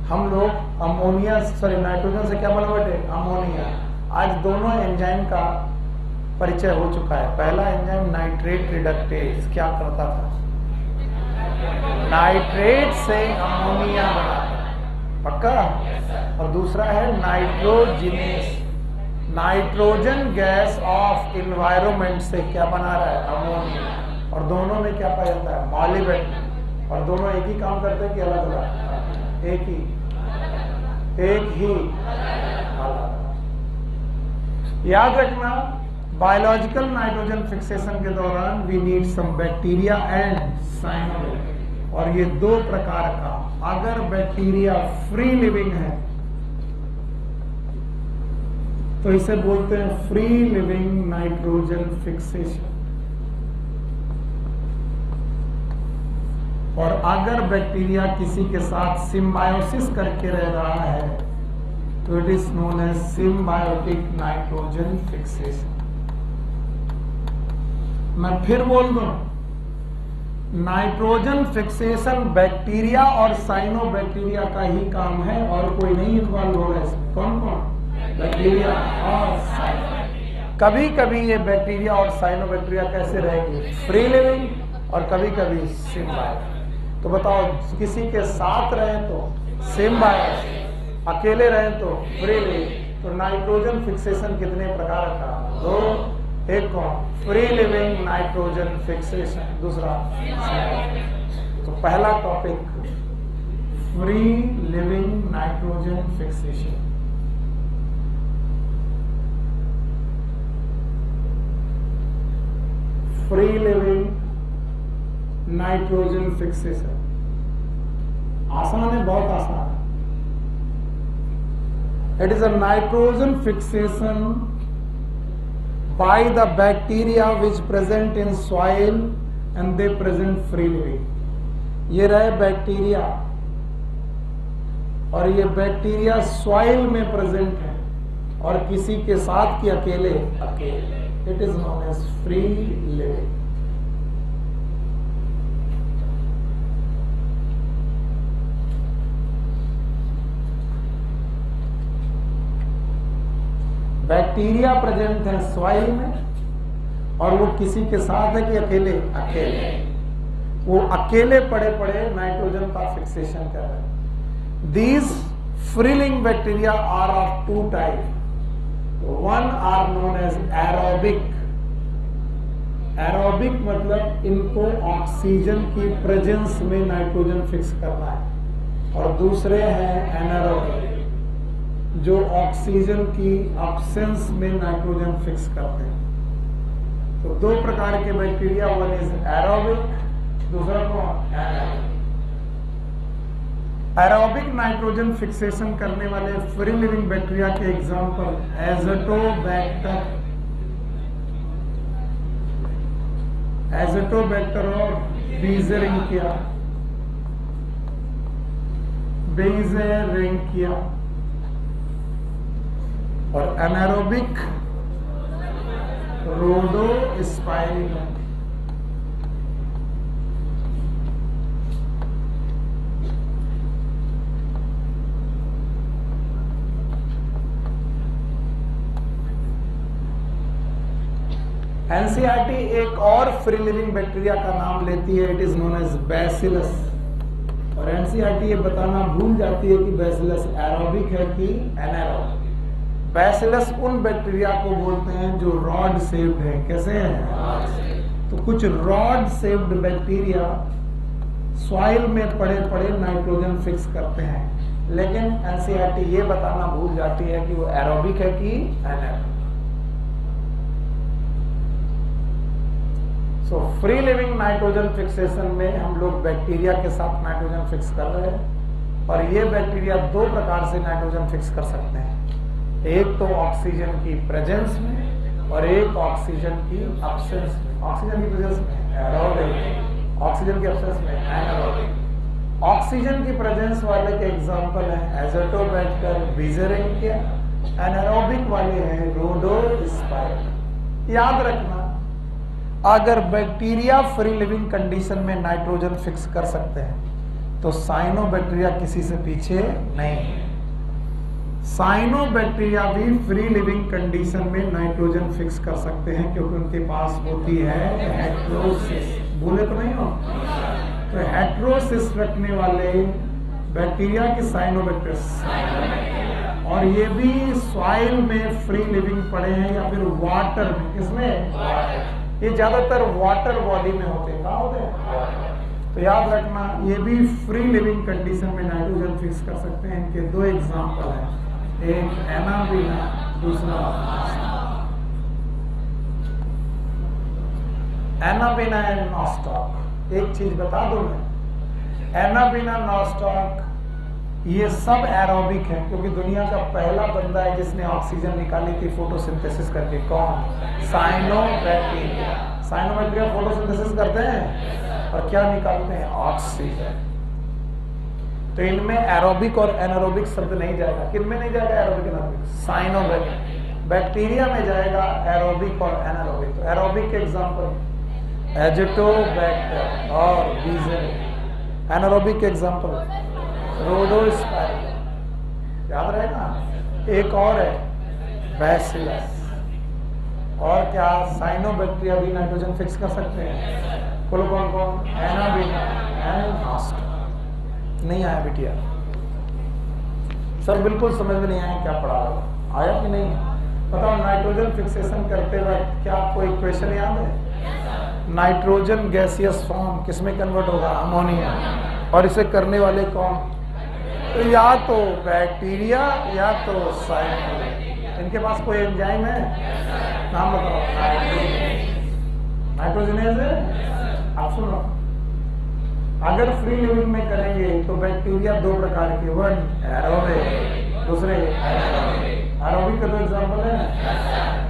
हम लोग नाइट्रोजन से क्या बना बेटे? अमोनिया। आज दोनों एंजाइम का परिचय हो चुका है। पहला एंजाइम नाइट्रेट रिडक्टेज क्या करता था? नाइट्रेट से अमोनिया बनाता, पक्का? और दूसरा है nitrogenous, nitrogen gas off environment से क्या बना रहा है? अमोनिया। और दोनों में क्या पाया जाता है? मॉलिबेट। और दोनों एक ही काम करते हैं कि अलग अलग? एक ही अलग। याद रखना, बायोलॉजिकल नाइट्रोजन फिक्सेशन के दौरान we need some bacteria and cyanobacteria. और ये 2 प्रकार का, अगर बैक्टीरिया फ्री लिविंग है तो इसे बोलते हैं फ्री लिविंग नाइट्रोजन फिक्सेशन, और अगर बैक्टीरिया किसी के साथ सिम्बायोसिस करके रह रहा है तो it is known as symbiotic nitrogen fixation. मैं फिर बोल दूं, नाइट्रोजन फिक्सेशन बैक्टीरिया और साइनोबैक्टीरिया का ही काम है, और कोई नहीं इन्वॉल्व होगा इसमें। कौन कौन? बैक्टीरिया और साइनोबैक्टीरिया। कभी कभी ये बैक्टीरिया और साइनोबैक्टीरिया कैसे रहेंगे? फ्री लिविंग, और कभी कभी सिम्बायोटिक। तो बताओ, किसी के साथ रहे तो सिम्बायोटिक, अकेले रहे तो फ्री लिविंग। तो नाइट्रोजन फिक्सेशन कितने प्रकार का? 2। एक कौन? फ्री लिविंग नाइट्रोजन फिक्सेशन, दूसरा। तो पहला topic free living nitrogen fixation. Free living nitrogen fixation आसान है, बहुत आसान है। It is a nitrogen fixation by the bacteria which present in soil and they present freely. ये रहे बैक्टीरिया, और ये बैक्टीरिया सॉइल में प्रेजेंट है और किसी के साथ की अकेले। It is known as free living. Bacteria present है सॉइल में, और वो किसी के साथ है कि अकेले? वो अकेले पड़े पड़े नाइट्रोजन का फिक्सेशन कर रहे हैं। These free living bacteria are of 2 type. One are known as aerobic. Aerobic मतलब इनको ऑक्सीजन की प्रेजेंस में नाइट्रोजन फिक्स करना है, और दूसरे हैं एनारोबिक। जो ऑक्सीजन की एब्सेंस में नाइट्रोजन फिक्स करते हैं। तो दो प्रकार के बैक्टीरिया, वन इज एरोबिक, दूसरा कौन? एरोबिक नाइट्रोजन फिक्सेशन करने वाले फ्री लिविंग बैक्टीरिया के एग्जांपल एज़ोटोबैक्टर और बेज़ेरिंकिया और एनारोबिक रोडोस्पाइरिलम। एनसीईआरटी एक और फ्री लिविंग बैक्टीरिया का नाम लेती है, it is known as bacillus. और एनसीईआरटी ये बताना भूल जाती है कि बैसिलस एरोबिक है कि एनारोबिक। बैसिलस उन बैक्टीरिया को बोलते हैं जो रॉड शेप्ड है। कैसे है? तो कुछ रॉड शेप्ड बैक्टीरिया सॉइल में पड़े पड़े नाइट्रोजन फिक्स करते हैं, लेकिन एनसीईआरटी ये बताना भूल जाती है कि वो एरोबिक है कि anaerobic. So free living nitrogen fixation में हम लोग बैक्टीरिया के साथ नाइट्रोजन फिक्स कर रहे हैं, और ये बैक्टीरिया दो प्रकार से नाइट्रोजन फिक्स कर सकते हैं, एक तो ऑक्सीजन की प्रेजेंस में और एक ऑक्सीजन की एब्सेंस में। ऑक्सीजन की प्रेजेंस में एरोबिक, ऑक्सीजन की एब्सेंस में एनारोबिक। ऑक्सीजन की प्रेजेंस वाले के एग्जांपल हैं एज़ोटोबैक्टर, बेज़ेरिंकिया। एनारोबिक वाले हैं रोडोस्पाइरिलम। याद रखना, अगर बैक्टीरिया फ्री लिविंग कंडीशन में नाइट्रोजन फिक्स कर सकते हैं तो साइनोबैक्टीरिया किसी से पीछे नहीं है। साइनोबैक्टीरिया भी फ्री लिविंग कंडीशन में नाइट्रोजन फिक्स कर सकते हैं, क्योंकि उनके पास होती है हेटेरोसिस। बोले तो नहीं हो? तो हेटेरोसिस रखने वाले बैक्टीरिया की साइनोबैक्टीरिया, और ये भी सॉइल में फ्री लिविंग पड़े हैं या फिर वाटर में। किसमें? ये ज्यादातर वाटर बॉडी में होते हैं। कहाँ होते हैं? तो याद रखना, ये भी फ्री लिविंग कंडीशन में नाइट्रोजन फिक्स कर सकते हैं। इनके दो एग्जांपल हैं, एक एनाबीना, दूसरा एनाबीना एंड नॉस्टॉक। एक चीज बता दूं मैं, एनाबीना, नॉस्टॉक ये सब एरोबिक है, क्योंकि दुनिया का पहला बंदा है जिसने ऑक्सीजन निकाली थी फोटोसिंथेसिस करके। कौन? साइनोबैक्टीरिया। साइनोबैक्टीरिया फोटोसिंथेसिस करते हैं और क्या निकालते हैं? ऑक्सीजन। तो इनमें एरोबिक और एनारोबिक शब्द नहीं जाएगा। किन में नहीं जाएगा एरोबिक एनारोबिक? साइनोबैक्टीरिया। बैक्टीरिया में जाएगा एरोबिक और एनारोबिक। तो एरोबिक के एग्जांपल एज़ोटोबैक्टर और बेज़ेरिंकिया। एनारोबिक के एग्जांपल रोडोस्पाइरिलम। याद रहेगा। एक और है बैसिलस। और क्या साइनोबैक्टीरिया भी नाइट्रोजन फिक्स कर सकते हैं? बोलो कौन कौन? Anabaena and nostoc. नहीं आया बिटिया? सर बिल्कुल समझ में नहीं आया, क्या पढ़ा रहा? आया कि नहीं? बताओ, नाइट्रोजन फिक्सेशन करते वक्त क्या आपको इक्वेशन याद है? नाइट्रोजन गैसियस फॉर्म किसमें कन्वर्ट होगा? अमोनिया। और इसे करने वाले कौन? तो या तो बैक्टीरिया या तो साइनो। इनके पास कोई एंजाइम है? नाम बताओ। नाइट्रोजनेज है। आप सुनो, अगर फ्री लिविंग में करेंगे तो बैक्टीरिया दो प्रकार के, वन एरोबिक, दूसरे एनारोबिक। एरोबिक का दो एग्जांपल है,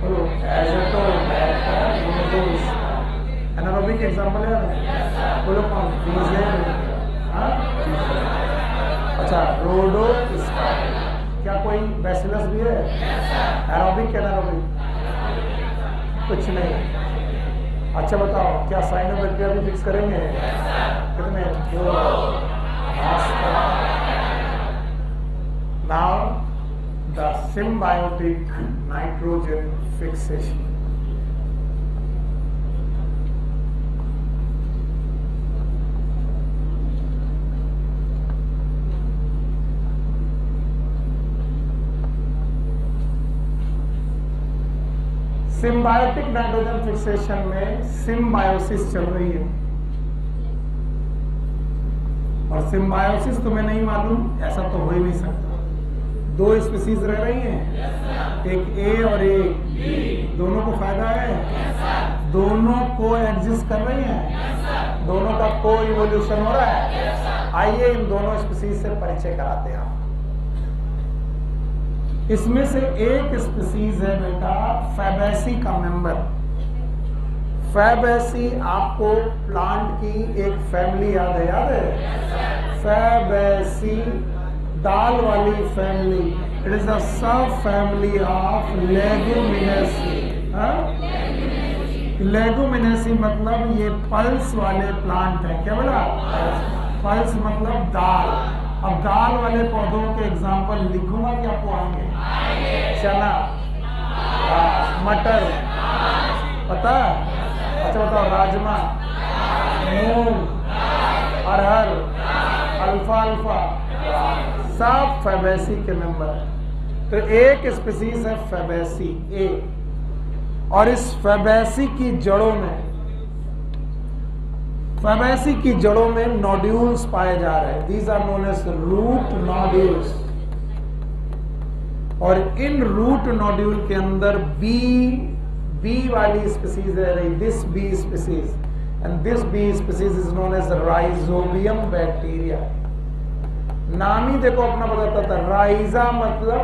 बोलो एज़ोटोबैक्टर, एनारोबिक एग्जांपल है, बोलो कौन? अच्छा, रोडोस्पाइरिलम। क्या कोई बैसिलस भी है? Aerobic anaerobic? कुछ नहीं। अच्छा बताओ, क्या साइनोबैक्टीरिया भी फिक्स करेंगे? कितने? दो। Now the symbiotic nitrogen fixation. Symbiotic nitrogen fixation में सिम्बायोसिस चल रही है, और सिम्बायोसिस तुम्हें नहीं मालूम, ऐसा तो हो ही नहीं सकता। दो स्पीसीज रह रही हैं, एक ए और एक बी, दोनों को फायदा है, दोनों को एग्जिस्ट कर रही हैं, दोनों का को इवोल्यूशन हो रहा है। आइए इन दोनों स्पीसीज से परिचय कराते हैं। इसमें से एक स्पीसीज है बेटा फैबेसी का मेंबर। फैबेसी आपको प्लांट की एक फैमिली याद है? फैबेसी दाल वाली फैमिली। इट इज अ सब फैमिली ऑफ लेगुमिनेसी। लेगुमिनेसी मतलब ये पल्स वाले प्लांट है। क्या बोला? पल्स मतलब दाल। अब दाल वाले पौधों के एग्जाम्पल लिखूंगा कि आपको आएंगे? चना, मटर, पता? अच्छा बताओ, राजमा, मूंग, अरहर, अल्फा, सब फैबेसी के मेंबर है। तो एक स्पीसीज है फैबेसी ए, और इस फैबेसी की जड़ों में नोड्यूल्स पाए जा रहे हैं। These are known as root nodules. और इन रूट नोड्यूल के अंदर बी वाली स्पीसीज रह रही, this B species, and this B species is known as rhizobium bacteria. नाम ही देखो अपना बताता था, राइजा मतलब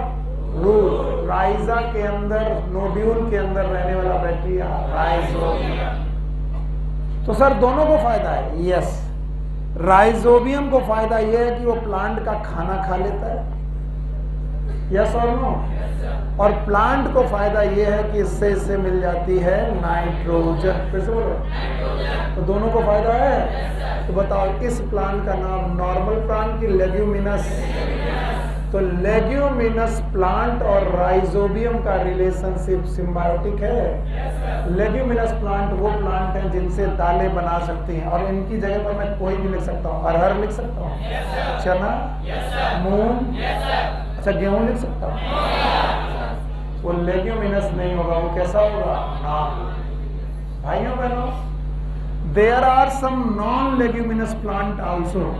रूट, राइजा के अंदर नोड्यूल के अंदर रहने वाला बैक्टीरिया राइजोबियम। तो सर दोनों को फायदा है? यस। राइजोबियम को फायदा यह है कि वो प्लांट का खाना खा लेता है, यस और नो? और प्लांट को फायदा यह है कि इससे मिल जाती है नाइट्रोजन। फिर से बोलो, तो दोनों को फायदा है। तो बताओ इस प्लांट का नाम, नॉर्मल प्लांट की लेग्यूमिनस, तो लेग्यूमिनस प्लांट और राइजोबियम का रिलेशनशिप सिम्बायोटिक है। लेग्यूमिनस प्लांट वो प्लांट हैं जिनसे दालें बना सकती हैं, और इनकी जगह पर मैं कोई भी लिख सकता हूँ। अरहर लिख सकता हूँ, चना, मूंग, अच्छा गेहूं लिख सकता हूँ। वो लेग्यूमिनस नहीं होगा, वो कैसा होगा? भाइयों बहनों, there are some non leguminous plant also.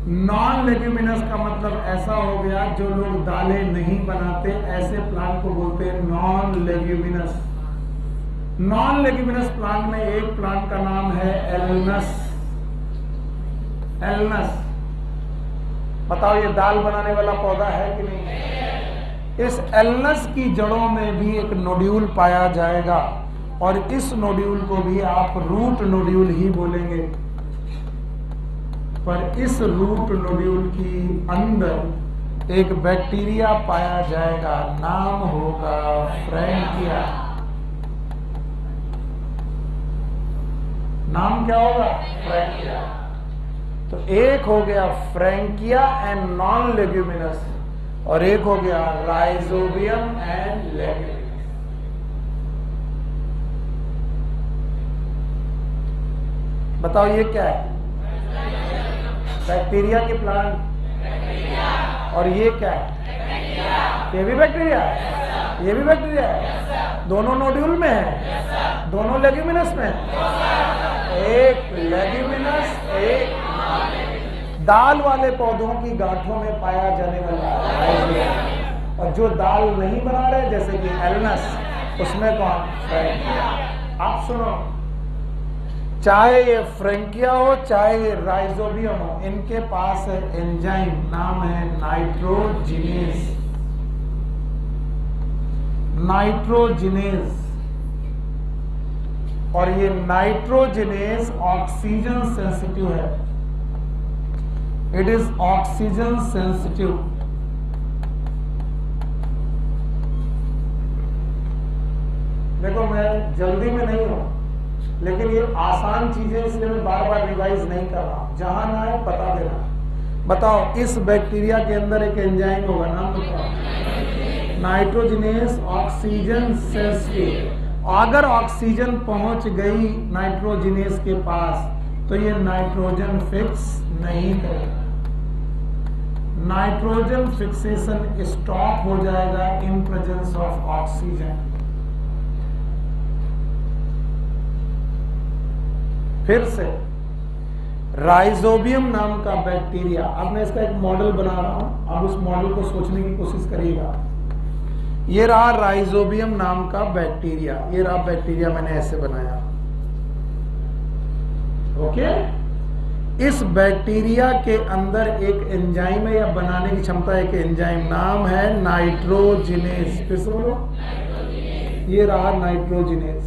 Non leguminous का मतलब ऐसा हो गया जो लोग दालें नहीं बनाते, ऐसे प्लांट को बोलते हैं non leguminous. Non leguminous plant में एक प्लांट का नाम है एल्नस। एल्नस, बताओ ये दाल बनाने वाला पौधा है कि नहीं? इस एल्नस की जड़ों में भी एक नोड्यूल पाया जाएगा, और इस नोड्यूल को भी आप रूट नोड्यूल ही बोलेंगे। पर इस रूट नोड्यूल की अंदर एक बैक्टीरिया पाया जाएगा, नाम होगा फ्रैंकिया। नाम क्या होगा? फ्रैंकिया। तो एक हो गया फ्रैंकिया एंड नॉन लेग्यूमिनस, और एक हो गया राइजोबियम एंड लेग्यूमिनस। बताओ ये क्या है? बैक्टीरिया के प्लांट। और ये क्या है? ये भी बैक्टीरिया है, ये भी बैक्टीरिया है। दोनों नोड्यूल में है, दोनों लेग्यूमिनस में है। एक लेग्यूमिनस, एक दाल वाले पौधों की गांठों में पाया जाने वाला, और जो दाल नहीं बना रहे जैसे कि एल्नस, उसमें कौन? फ्रैंकिया। आप सुनो, चाहे ये फ्रैंकिया हो चाहे ये राइजोबियम हो, इनके पास है एंजाइम, नाम है नाइट्रोजिनेज। नाइट्रोजिनेज, और ये नाइट्रोजिनेज ऑक्सीजन सेंसिटिव है। It is oxygen sensitive. देखो मैं जल्दी में नहीं हूं, लेकिन ये आसान चीजें इसलिए मैं बार बार रिवाइज नहीं कर रहा हूं। जहां ना है बता देना। बताओ इस बैक्टीरिया के अंदर एक एंजाइम होगा, नाम बताओ। Nitrogenase oxygen sensitive. अगर ऑक्सीजन पहुंच गई नाइट्रोजिनेज के पास तो ये नाइट्रोजन फिक्स नहीं करेगा। नाइट्रोजन फिक्सेशन स्टॉप हो जाएगा इन प्रेजेंस ऑफ ऑक्सीजन। फिर से राइजोबियम नाम का बैक्टीरिया, अब मैं इसका एक मॉडल बना रहा हूं, अब उस मॉडल को सोचने की कोशिश करिएगा। ये रहा राइजोबियम नाम का बैक्टीरिया, ये रहा बैक्टीरिया मैंने ऐसे बनाया। ओके, इस बैक्टीरिया के अंदर एक एंजाइम है या बनाने की क्षमता है, एक एंजाइम, नाम है नाइट्रोजिनेज। फिर से बोलो, ये रहा नाइट्रोजिनेज।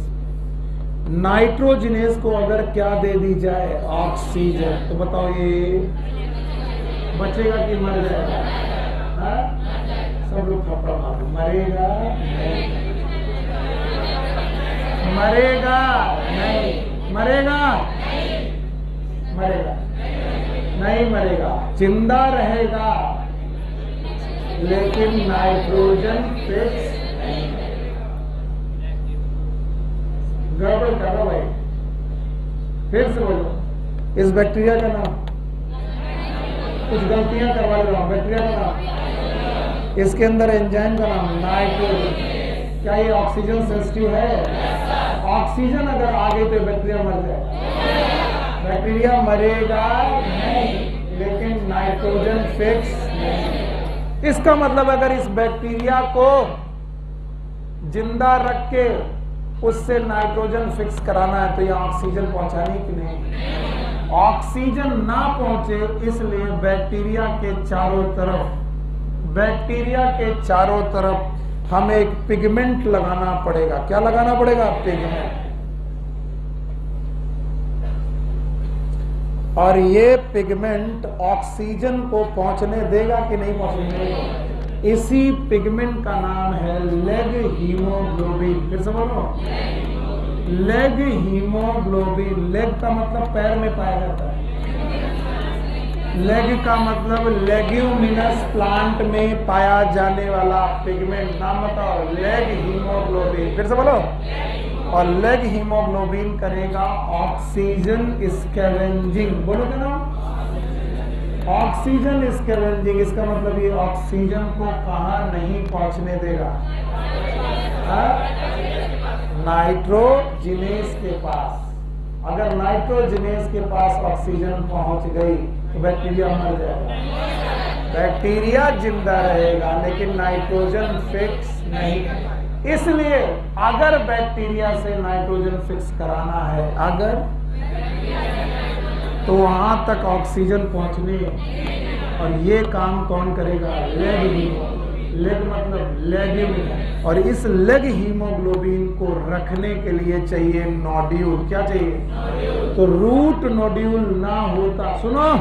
नाइट्रोजिनेज को अगर क्या दे दी जाए, ऑक्सीजन, तो बताओ ये बचेगा कि मर जाएगा? सब लोग थप्पड़ मारो, मरेगा नहीं, मरेगा नहीं, मरेगा मरेगा नहीं, मरेगा, जिंदा रहेगा, लेकिन नाइट्रोजन फिक्स गड़बड़ कर रहा भाई। फिर से बोलो, इस बैक्टीरिया का नाम, कुछ गलतियां करवा ले रहा हूं, बैक्टीरिया का नाम, इसके अंदर एंजाइम का नाम नाइट्रोजन। क्या ये ऑक्सीजन सेंसिटिव है? ऑक्सीजन अगर आ गई तो बैक्टीरिया मर जाएगा। बैक्टीरिया मरेगा नहीं, लेकिन नाइट्रोजन फिक्स नहीं। इसका मतलब अगर इस बैक्टीरिया को जिंदा रख के उससे नाइट्रोजन फिक्स कराना है तो यह ऑक्सीजन पहुंचानी कि नहीं? ऑक्सीजन ना पहुंचे, इसलिए बैक्टीरिया के चारों तरफ हमें एक पिगमेंट लगाना पड़ेगा। क्या लगाना पड़ेगा? पिगमेंट। और ये पिगमेंट ऑक्सीजन को पहुंचने देगा कि नहीं पहुंचने देगा? इसी पिगमेंट का नाम है लेग हीमोग्लोबिन। फिर से बोलो, लेग हीमोग्लोबिन। लेग का मतलब पैर में पाया जाता है, लेग का मतलब लेग्यूमिनस प्लांट में पाया जाने वाला पिगमेंट। नाम बताओ, लेग हीमोग्लोबिन। फिर से बोलो, और लेग हीमोग्लोबिन करेगा ऑक्सीजन स्कैवेंजिंग। बोलो क्या नाम? Oxygen scavenging. इसका मतलब ये ऑक्सीजन को कहां नहीं पहुंचने देगा? नाइट्रोजिनेज के पास। अगर नाइट्रोजिनेज के पास ऑक्सीजन पहुंच गई तो बैक्टीरिया मर जाएगा। बैक्टीरिया जिंदा रहेगा, लेकिन नाइट्रोजन फिक्स नहीं। इसलिए अगर बैक्टीरिया से नाइट्रोजन फिक्स कराना है, अगर, तो वहां तक ऑक्सीजन पहुंचने, और ये काम कौन करेगा? Leg haemoglobin. लेग मतलब लेग्यूमिन। और इस लेग हीमोग्लोबिन को रखने के लिए चाहिए नोड्यूल। क्या चाहिए? तो रूट नोड्यूल ना होता, सुनो,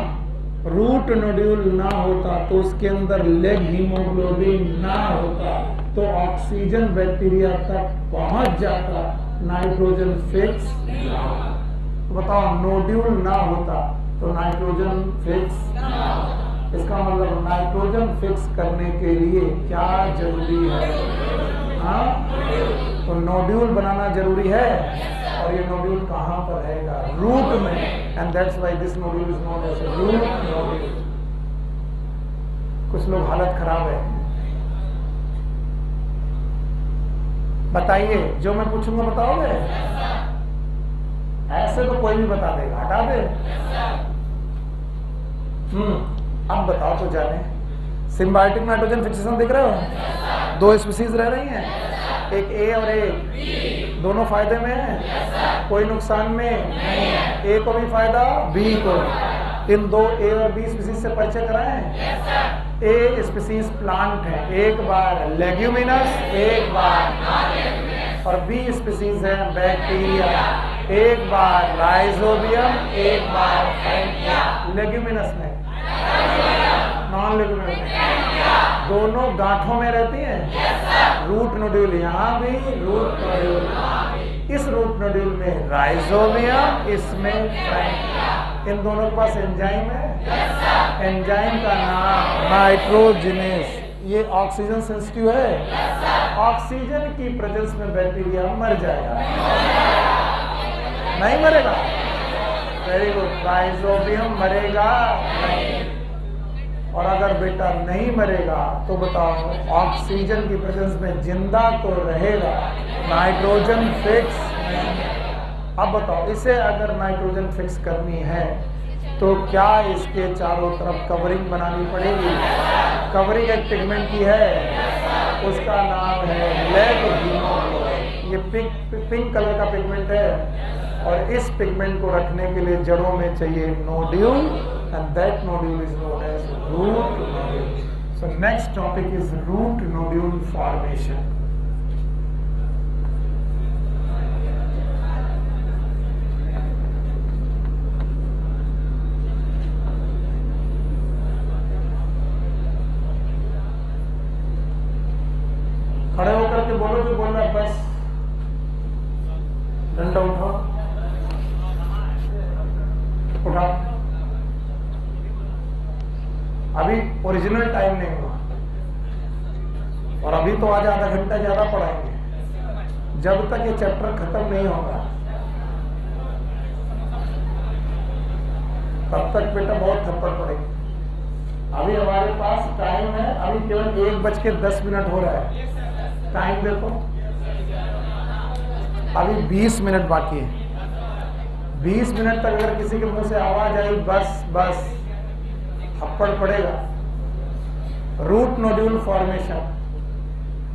रूट नोड्यूल ना होता तो उसके अंदर लेग हीमोग्लोबिन ना होता तो ऑक्सीजन बैक्टीरिया तक पहुंच जाता, नाइट्रोजन फिक्स। तो बताओ, नोड्यूल ना होता तो नाइट्रोजन फिक्स। इसका मतलब नाइट्रोजन फिक्स करने के लिए क्या जरूरी है? हाँ, तो नोड्यूल बनाना जरूरी है। और ये नोड्यूल कहां पर रहेगा? रूट में। And that's why this nodule is known as root nodule. कुछ लोग हालत खराब है। बताइए, जो मैं पूछूंगा बताओगे? ऐसे तो कोई भी बता देगा, हटा दे। अब बताओ तो जाने। सिम्बायोटिक नाइट्रोजन फिक्सेशन दिख रहे हो? दो स्पीसीज रह रही हैं, एक ए और एक, दोनों फायदे में है, कोई नुकसान में नहीं है। ए को भी फायदा, बी को। इन दो ए और बी स्पीसीज से परिचय कराएं। ए स्पीसीज प्लांट है, एक बार लेग्यूमिनस, एक बार, और बी स्पीसीज है बैक्टीरिया, एक बार राइजोबियम, एक बार लेग्यूमिनस में, नॉन लेग्यूमिनस में। दोनों गांठों में रहती हैं। रूट नोड्यूल यहाँ भी, रूट नोड्यूल, इस रूट नोड्यूल में राइजोबियम, इसमें फ्रैंकिया। इन दोनों के पास एंजाइम है। एंजाइम का नाम नाइट्रोजिनेज। ये ऑक्सीजन सेंसिटिव है। ऑक्सीजन की प्रेजेंस में बैक्टीरिया मर जाएगा, नहीं मरेगा? Very good. राइजोबियम मरेगा नहीं। और अगर बेटा नहीं मरेगा तो बताओ, ऑक्सीजन की प्रेजेंस में जिंदा तो रहेगा, नाइट्रोजन फिक्स नहीं। अब बताओ, इसे अगर नाइट्रोजन फिक्स करनी है तो क्या इसके चारों तरफ कवरिंग बनानी पड़ेगी? कवरिंग एक पिगमेंट की है, उसका नाम है लेग। ये पिंक कलर का पिगमेंट है और इस पिगमेंट को रखने के लिए जड़ों में चाहिए nodule and that nodule is known as root nodule. So next topic is root nodule formation. खड़े होकर के बोलो जो बोल रहा है, बस डंडा उठाओ, उठाओ। अभी ओरिजिनल टाइम नहीं हुआ और अभी तो आज आधा घंटा ज्यादा पढ़ाएंगे। जब तक ये चैप्टर खत्म नहीं होगा तब तक बेटा बहुत थप्पड़ पड़ेगी। अभी हमारे पास टाइम है, अभी केवल 1:10 हो रहा है। टाइम देखो, अभी 20 मिनट बाकी है। 20 मिनट तक अगर किसी के मुंह से आवाज आई बस बस थप्पड़ पड़ेगा। Root nodule formation.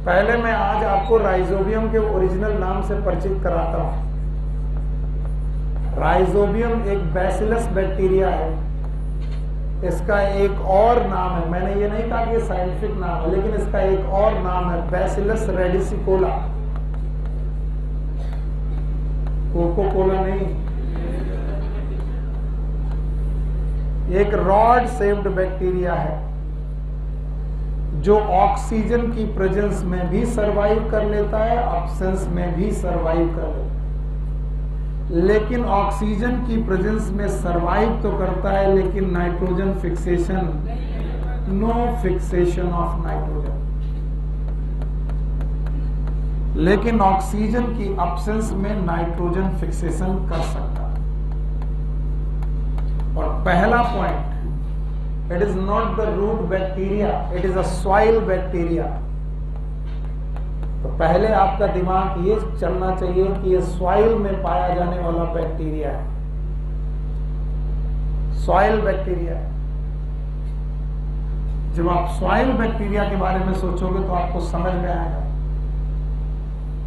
पहले मैं आज आपको राइजोबियम के ओरिजिनल नाम से परिचित कराता हूं। राइजोबियम एक बैसिलस बैक्टीरिया है। इसका एक और नाम है, मैंने ये नहीं कहा कि साइंटिफिक नाम है, लेकिन इसका एक और नाम है बैसिलस रेडिसिकोला। कोको कोला नहीं, एक रॉड शेप्ड बैक्टीरिया है जो ऑक्सीजन की प्रेजेंस में भी सरवाइव कर लेता है, एब्सेंस में भी सरवाइव कर लेता है। लेकिन ऑक्सीजन की प्रेजेंस में सरवाइव तो करता है, लेकिन nitrogen fixation, no fixation of nitrogen. लेकिन ऑक्सीजन की एब्सेंस में नाइट्रोजन फिक्सेशन कर सकता है। और पहला point, it is not the root bacteria, it is a soil bacteria. तो पहले आपका दिमाग ये चलना चाहिए कि ये सॉइल में पाया जाने वाला बैक्टीरिया है, सॉइल बैक्टीरिया। जब आप सॉइल बैक्टीरिया के बारे में सोचोगे तो आपको समझ में आएगा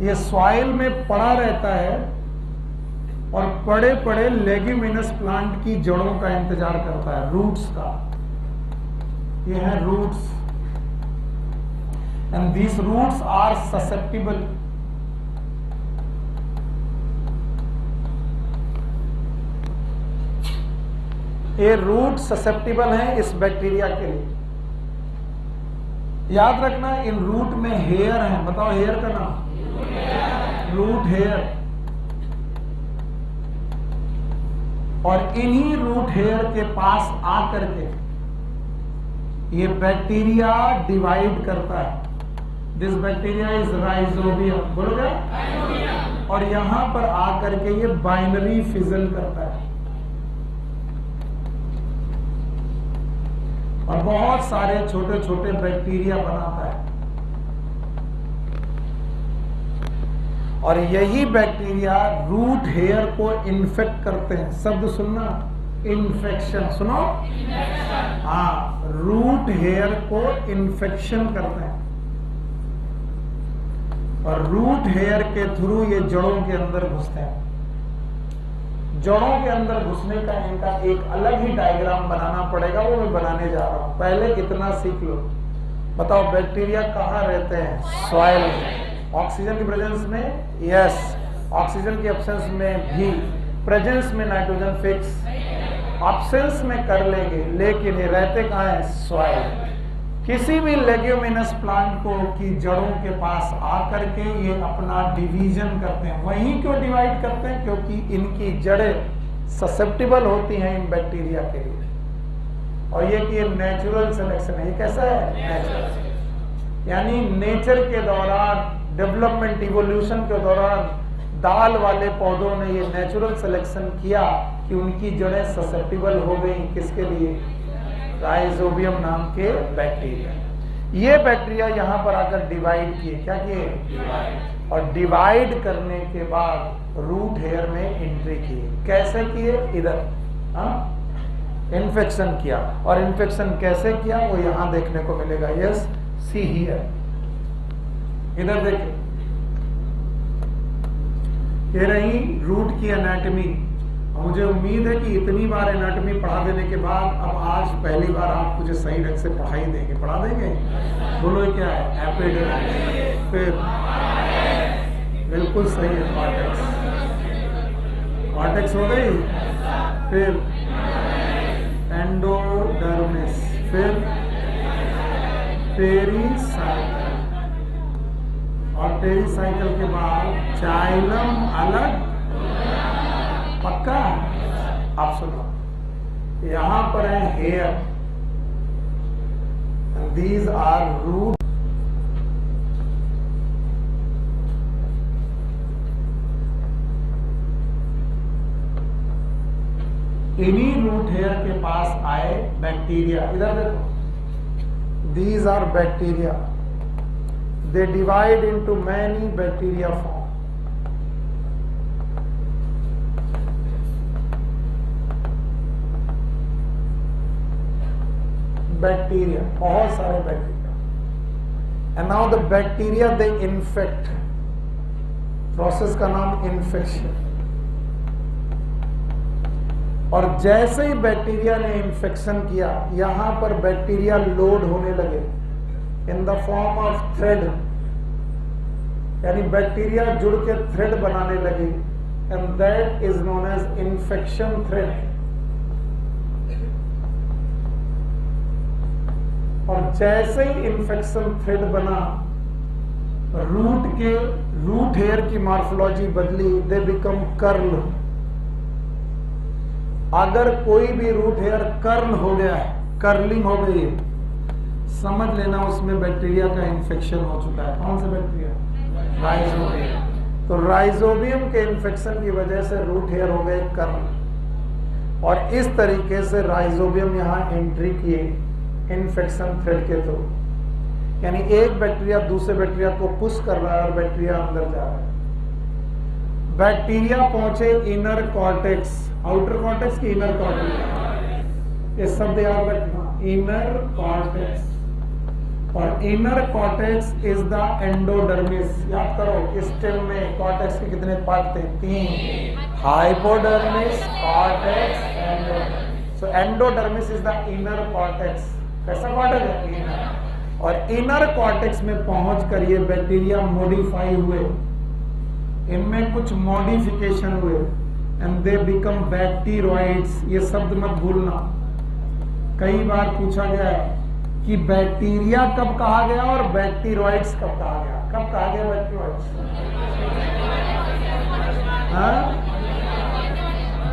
ये सॉइल में पड़ा रहता है और बड़े बड़े लेग्यूमिनस प्लांट की जड़ों का इंतजार करता है, रूट्स का। ये है roots, and these roots are susceptible ये रूट ससेप्टिबल है इस बैक्टीरिया के लिए। याद रखना इन रूट में हेयर है, बताओ हेयर का नाम, रूट हेयर। और इन्हीं रूट हेयर के पास आकर के ये बैक्टीरिया डिवाइड करता है। दिस बैक्टीरिया इज राइजोबियम, बोलोगे? और यहां पर आकर के ये बाइनरी फिजन करता है और बहुत सारे छोटे छोटे बैक्टीरिया बनाता है। और यही बैक्टीरिया रूट हेयर को इन्फेक्ट करते हैं। शब्द सुनना, इन्फेक्शन, सुनो। हाँ, रूट हेयर को इन्फेक्शन करते हैं और रूट हेयर के थ्रू ये जड़ों के अंदर घुसते हैं। जड़ों के अंदर घुसने का इनका एक अलग ही डायग्राम बनाना पड़ेगा, वो मैं बनाने जा रहा हूं। पहले इतना सीख लो। बताओ बैक्टीरिया कहाँ रहते हैं? सॉइल में। ऑक्सीजन की प्रेजेंस में? यस। ऑक्सीजन की एब्सेंस में भी। प्रेजेंस में नाइट्रोजन फिक्स, एब्सेंस में कर लेंगे, लेकिन ये रहते कहाँ है? सॉइल। किसी भी लेग्यूमिनस प्लांट को की जड़ों के पास आकर के ये अपना डिवीजन करते हैं। वहीं क्यों डिवाइड करते हैं? क्योंकि इनकी जड़ें ससेप्टिबल होती हैं इन बैक्टीरिया के लिए। और ये कि ये नेचुरल सिलेक्शन है। ये कैसा है? नेचुरल। यानी नेचर के दौरान, डेवलपमेंट इवोल्यूशन के दौरान दाल वाले पौधों ने ये नेचुरल सिलेक्शन किया कि उनकी जड़ें ससेप्टिबल हो गई। किसके लिए? राइजोबियम नाम के बैक्टीरिया। ये बैक्टीरिया यहाँ पर आकर डिवाइड किए। क्या किए? डिवाइड। और डिवाइड करने के बाद रूट हेयर में एंट्री किए। कैसे किए? इधर, हाँ, इन्फेक्शन किया। और इन्फेक्शन कैसे किया वो यहां देखने को मिलेगा। यस, सी हियर, इधर देखिए, ये रही रूट की एनाटॉमी। मुझे उम्मीद है कि इतनी बार एनाटॉमी पढ़ा देने के बाद अब आज पहली बार आप मुझे सही ढंग से पढ़ाई देंगे। पढ़ा देंगे? बोलो ये क्या है? एपिडर्मिस, फिर बिल्कुल सही है, कॉर्टेक्स, कॉर्टेक्स हो गई, फिर एंडोडर्मिस, फिर पेरीसाइकल, और पेरीसाइकल के बाद जाइलम अलग। पक्का? आप सुनो, यहां पर है हेयर, दीज आर रूट। इन्हीं रूट हेयर के पास आए बैक्टीरिया। इधर देखो, these are bacteria, they divide into many bacteria form. Bacteria, बहुत सारे bacteria, and now the bacteria they infect. Process का नाम इन्फेक्शन। और जैसे ही बैक्टीरिया ने इन्फेक्शन किया, यहां पर बैक्टीरिया लोड होने लगे in the form of thread, यानी बैक्टीरिया जुड़ के थ्रेड बनाने लगे, and that is known as infection thread. और जैसे ही इन्फेक्शन थ्रेड बना, रूट हेयर की मॉर्फोलॉजी बदली, दे बिकम कर्ल। अगर कोई भी रूट हेयर कर्ल हो गया है, कर्लिंग हो गई है, समझ लेना उसमें बैक्टीरिया का इन्फेक्शन हो चुका है। कौन सा बैक्टीरिया? राइजोबियम। तो राइजोबियम के इन्फेक्शन की वजह से रूट हेयर हो गए कर्ल, और इस तरीके से राइजोबियम यहां एंट्री किए इन्फेक्शन थ्रेड के थ्रू। यानी एक बैक्टीरिया दूसरे बैक्टीरिया को पुश कर रहा है और बैक्टीरिया अंदर जा रहा है। बैक्टीरिया पहुंचे इनर कॉर्टेक्स, आउटर कॉर्टेक्स की इनर कॉर्टेक्स, ये शब्द याद रखना, इनर कॉर्टेक्स। और inner cortex is the endodermis. याद करो, स्टेम में कॉर्टेक्स के कितने पार्ट थे? 3, hypodermis, cortex, endodermis. So endodermis is the inner cortex. कैसा कॉर्टेक्स है? इनर। और इनर कॉर्टेक्स में पहुंचकर ये बैक्टीरिया मॉडिफाई हुए, इनमें कुछ मॉडिफिकेशन हुए, एंड दे बिकम बैक्टीरोइड्स। ये शब्द मत भूलना, कई बार पूछा गया है कि बैक्टीरिया कब कहा गया और बैक्टीरोइड्स कब कहा गया। कब कहा गया बैक्टीरोइड्स? हाँ?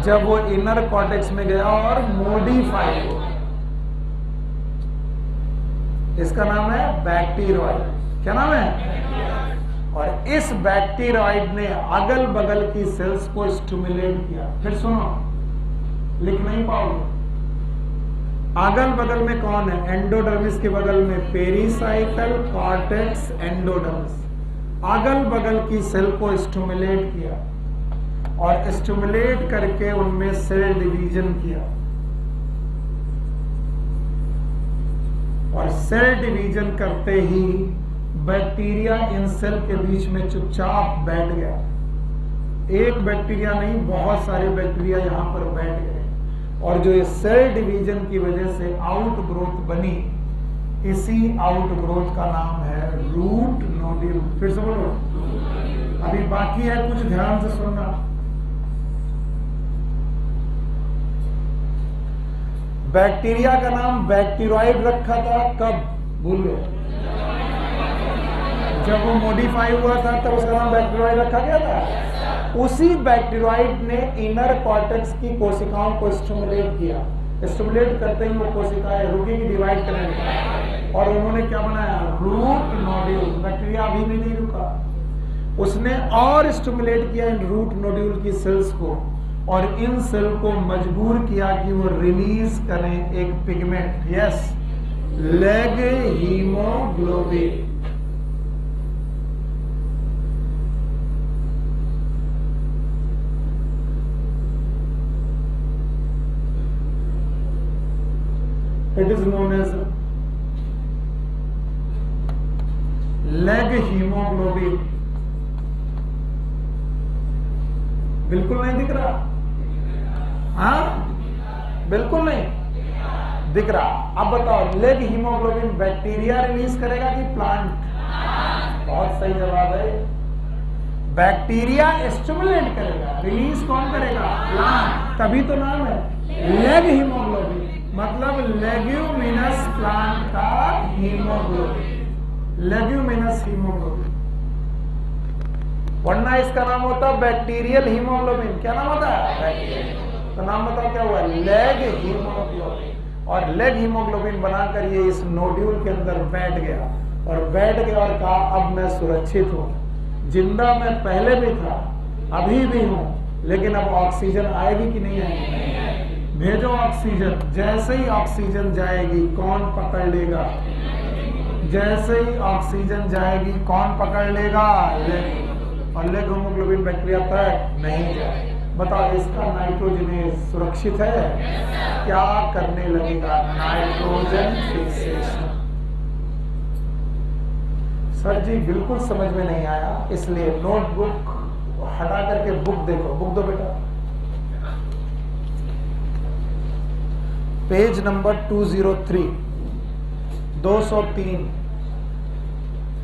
जब वो इनर कॉर्टेक्स में गया और मॉडिफाई हुआ। इसका नाम है बैक्टीरोइड। क्या नाम है? और इस बैक्टीरोइड ने अगल बगल की सेल्स को स्टिमुलेट किया। फिर सुनो, लिख नहीं पाओगे। अगल बगल में कौन है? एंडोडर्मिस के बगल में पेरीसाइकल, कॉर्टेक्स, एंडोडर्मिस। अगल बगल की सेल को स्टिमुलेट किया, और स्टिमुलेट करके उनमें सेल डिवीजन किया, और सेल डिवीजन करते ही बैक्टीरिया इन सेल के बीच में चुपचाप बैठ गया। एक बैक्टीरिया नहीं, बहुत सारे बैक्टीरिया यहां पर बैठ गए, और जो ये सेल डिवीजन की वजह से आउट ग्रोथ बनी, इसी आउट ग्रोथ का नाम है रूट नोड्यूल। फिर से बोलो, अभी बाकी है, कुछ ध्यान से सुनना। बैक्टीरिया का नाम बैक्टीरोइड रखा था, कब? भूल गए? जब वो मॉडिफाई हुआ था तब उसका नाम बैक्टीरोइड रखा गया था। उसी बैक्टीरोइड ने इनर कॉर्टेक्स की कोशिकाओं को स्टिमुलेट किया। स्टिमुलेट करते ही वो कोशिकाएं रुकी की डिवाइड करने लगी, और उन्होंने क्या बनाया? Root nodule. बैक्टीरिया अभी भी नहीं रुका, उसने और स्टिमुलेट किया इन रूट नोड्यूल की सेल्स को, और इन सेल को मजबूर किया कि वो रिलीज करें एक pigment. Yes, leg haemoglobin. It is known as leg haemoglobin. बिल्कुल नहीं दिख रहा? हाँ, बिल्कुल नहीं दिख रहा। अब बताओ, लेग हीमोग्लोबिन बैक्टीरिया रिलीज करेगा कि प्लांट? बहुत सही जवाब है। बैक्टीरिया स्टिमुलेट करेगा, रिलीज कौन करेगा? प्लांट। तभी तो नाम है लेग हीमोग्लोबिन, मतलब लेग्यूमिनस प्लांट का हीमोग्लोबिन, लेग्यूमिनस हीमोग्लोबिन। वरना इसका नाम होता है बैक्टीरियल हीमोग्लोबिन। क्या नाम होता है? बैक्टीरियल। तो नाम बताओ क्या हुआ? Leg haemoglobin. और लेग हीमोग्लोबिन बनाकर ये इस नोड्यूल के अंदर बैठ गया, और बैठ गया और कहा अब मैं सुरक्षित हूं, जिंदा मैं पहले भी था, अभी भी हूं, लेकिन अब ऑक्सीजन आएगी कि नहीं आएगी? भेजो ऑक्सीजन। जैसे ही ऑक्सीजन जाएगी कौन पकड़ लेगा? जैसे ही ऑक्सीजन जाएगी कौन पकड़ लेगा? लेग। और लेग हीमोग्लोबिन बैक्टीरिया तक नहीं जाए। बताओ, इसका नाइट्रोजनेज सुरक्षित है? क्या करने लगेगा? Nitrogen fixation. सर जी बिल्कुल समझ में नहीं आया, इसलिए नोटबुक हटा करके बुक देखो। बुक दो बेटा, पेज नंबर 203, 203।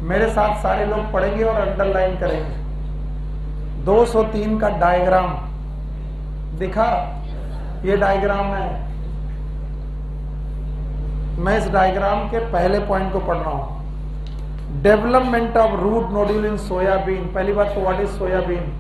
मेरे साथ सारे लोग पढ़ेंगे और अंडरलाइन करेंगे। 203 का डायग्राम दिखा? ये डायग्राम है। मैं इस डायग्राम के पहले पॉइंट को पढ़ रहा हूं। Development of root nodule in soybean. पहली बात तो what is soybean?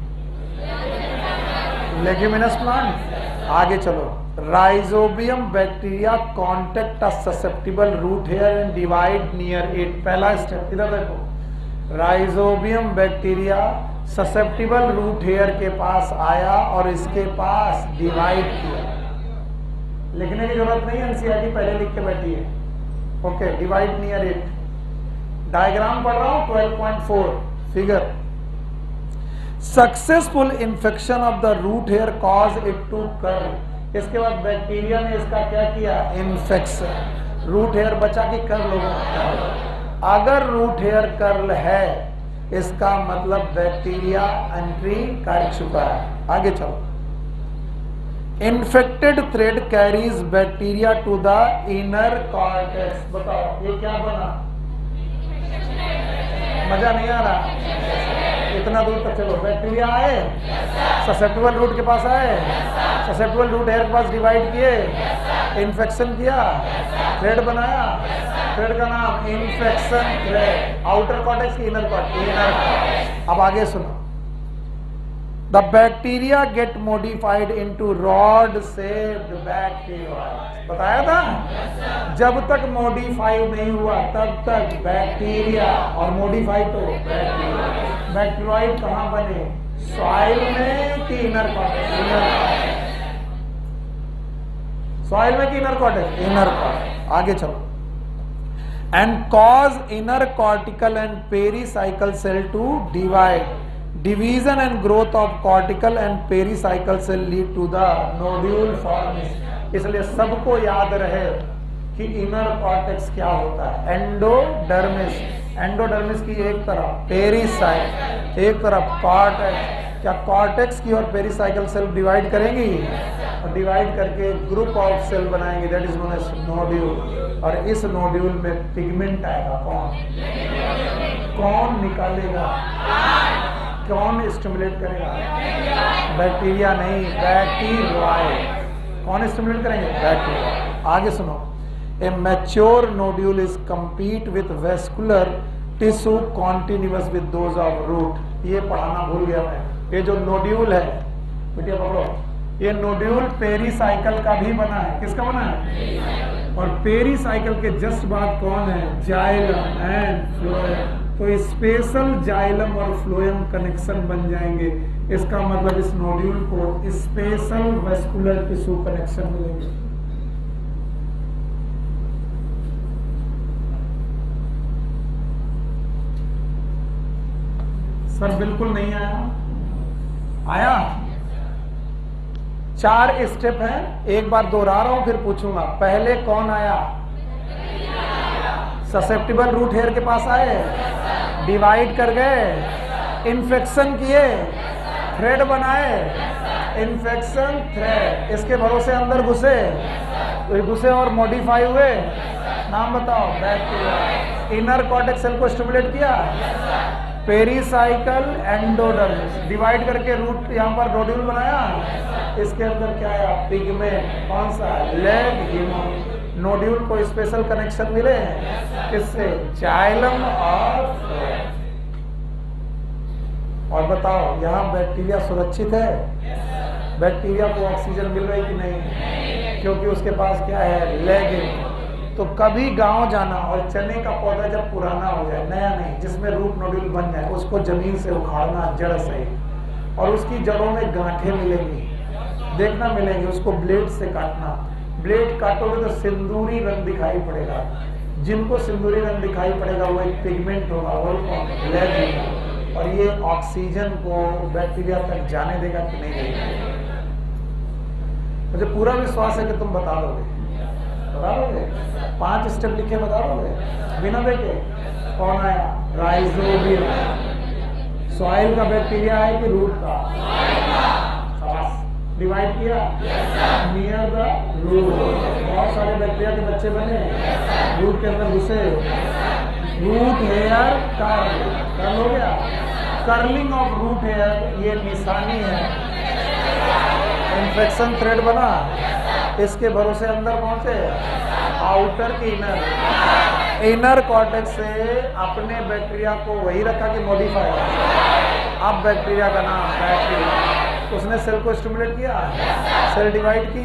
Leguminous plant. आगे चलो। Rhizobium bacteria contact a susceptible root hair and divide near it. पहला स्टेप इधर देखो। Rhizobium bacteria susceptible root hair के पास आया और इसके पास डिवाइड किया। लिखने की जरूरत नहीं, एनसीईआरटी पहले लिख के बैठी है। Okay, divide near it. Diagram पढ़ रहा हूं 12.4 figure. Successful infection of the root hair cause it to curl. इसके बाद बैक्टीरिया ने इसका क्या किया? इन्फेक्शन। रूट हेयर बचा कि कर्ल होगा? अगर रूट हेयर कर्ल है, इसका मतलब बैक्टीरिया एंट्री कर चुका है। आगे चलो। Infected thread carries bacteria to the inner cortex. बताओ ये क्या बना? मजा नहीं आ रहा? इतना दूर तक चलो। बैक्टीरिया आए, ससेप्टिबल रूट के पास आए, ससेप्टिबल रूट हेयर के पास डिवाइड किए, इन्फेक्शन किया, थ्रेड बनाया। थ्रेड का नाम इन्फेक्शन थ्रेड। आउटर कॉर्टेक्स की इनर कॉर्टेक्स। अब आगे सुनो। The bacteria gate modified into rod shaped bacteria. बताया था? जब तक मॉडिफाई नहीं हुआ तब तक बैक्टीरिया, और मॉडिफाई तो बैक्टीरिया। बैक्टीरियोइड कहां बने? सॉइल में कि इनर कॉर्टेक्स? सॉइल में कि इनर कॉर्टेक्स? Inner cortex. आगे चलो। And cause inner cortical and pericycle cell to divide. Division and growth of cortical and pericycle cell lead to the nodule formation। इसलिए सबको याद रहे कि इनर कॉर्टेक्स क्या होता है। एंडोडर्मिस। एंडोडर्मिस की एक तरफ पेरीसाइकल, एक तरफ कॉर्टेक्स। क्या कॉर्टेक्स की और पेरीसाइकल सेल डिवाइड करेंगी? और डिवाइड करके ग्रुप ऑफ सेल बनाएंगे, that is known as nodule. और इस नोड्यूल में पिगमेंट आएगा। कौन निकालेगा? कौन स्टिमुलेट करेगा? बैक्टीरिया नहीं, बैक्टीरियोइड। कौन स्टिमुलेट करेंगे? बैक्टीरिया। आगे सुनो। A mature nodule is complete with vascular tissue continuous with those of root. ये पढ़ाना भूल गया मैं। ये जो नोड्यूल है, बेटिया पकड़ो, ये नोड्यूल पेरीसाइकल का भी बना है। किसका बना है? और पेरीसाइकल के जस्ट बाद कौन है? Xylem and phloem. तो स्पेशल जाइलम और फ्लोएम कनेक्शन बन जाएंगे। इसका मतलब इस नोड्यूल को स्पेशल वेस्कुलर टिश्यू कनेक्शन मिलेंगे। सर बिल्कुल नहीं आया? आया? 4 स्टेप है, एक बार दोहरा रहा हूं फिर पूछूंगा। पहले कौन आया? ससेप्टिबल रूट हेयर के पास आए, डिवाइड कर गए, इन्फेक्शन किए, थ्रेड बनाए, इन्फेक्शन थ्रेड, इसके भरोसे अंदर घुसे, तो घुसे और मॉडिफाई हुए। नाम बताओ। बैक्टीरिया। इनर कॉर्टेक्स सेल को स्टिमुलेट किया, पेरीसाइकल एंडोडर्मिस, डिवाइड करके रूट यहाँ पर नोड्यूल बनाया, इसके अंदर क्या आया, पिगमेंट। कौन सा, लेग हीमो। नोड्यूल को स्पेशल कनेक्शन मिले हैं किससे, जाइलम और बताओ यहाँ बैक्टीरिया सुरक्षित है, बैक्टीरिया को ऑक्सीजन मिल रही कि नहीं, क्योंकि उसके पास क्या है, लेग। तो कभी गांव जाना और चने का पौधा जब पुराना हो जाए, नया नहीं, जिसमें रूट नोड्यूल बन जाए, उसको जमीन से उखाड़ना जड़ से, और उसकी जड़ों में गांठें मिलेंगी, देखना मिलेंगी, उसको ब्लेड से काटना। ब्लेड काटोगे तो सिंदूरी रंग दिखाई पड़ेगा, जिनको सिंदूरी रंग दिखाई पड़ेगा वो एक पिगमेंट होगा, वो लेग, और ये ऑक्सीजन को बैक्टीरिया तक जाने देगा कि नहीं देगा। मुझे पूरा विश्वास है कि तुम बता दोगे, बता दोगे। 5 स्टेप लिखे बता दोगे बिना देखे। कौन आया, राइजोबियम। सॉइल का बैक्टीरिया है कि रूट का, डिवाइड किया, नियर द रूट, बहुत सारे बैक्टीरिया के बच्चे बने, रूट के अंदर घुसे, रूट हेयर कर्ल हो गया, कर्लिंग ऑफ रूट हेयर, ये निशानी है। इन्फेक्शन थ्रेड बना, इसके भरोसे अंदर पहुंचे, आउटर की इनर कॉर्टेक्स से अपने बैक्टीरिया को वही रखा कि मॉडिफाई। अब बैक्टीरिया का नाम बैक्टीरिया, उसने सेल को स्टिमुलेट किया, सेल डिवाइड की,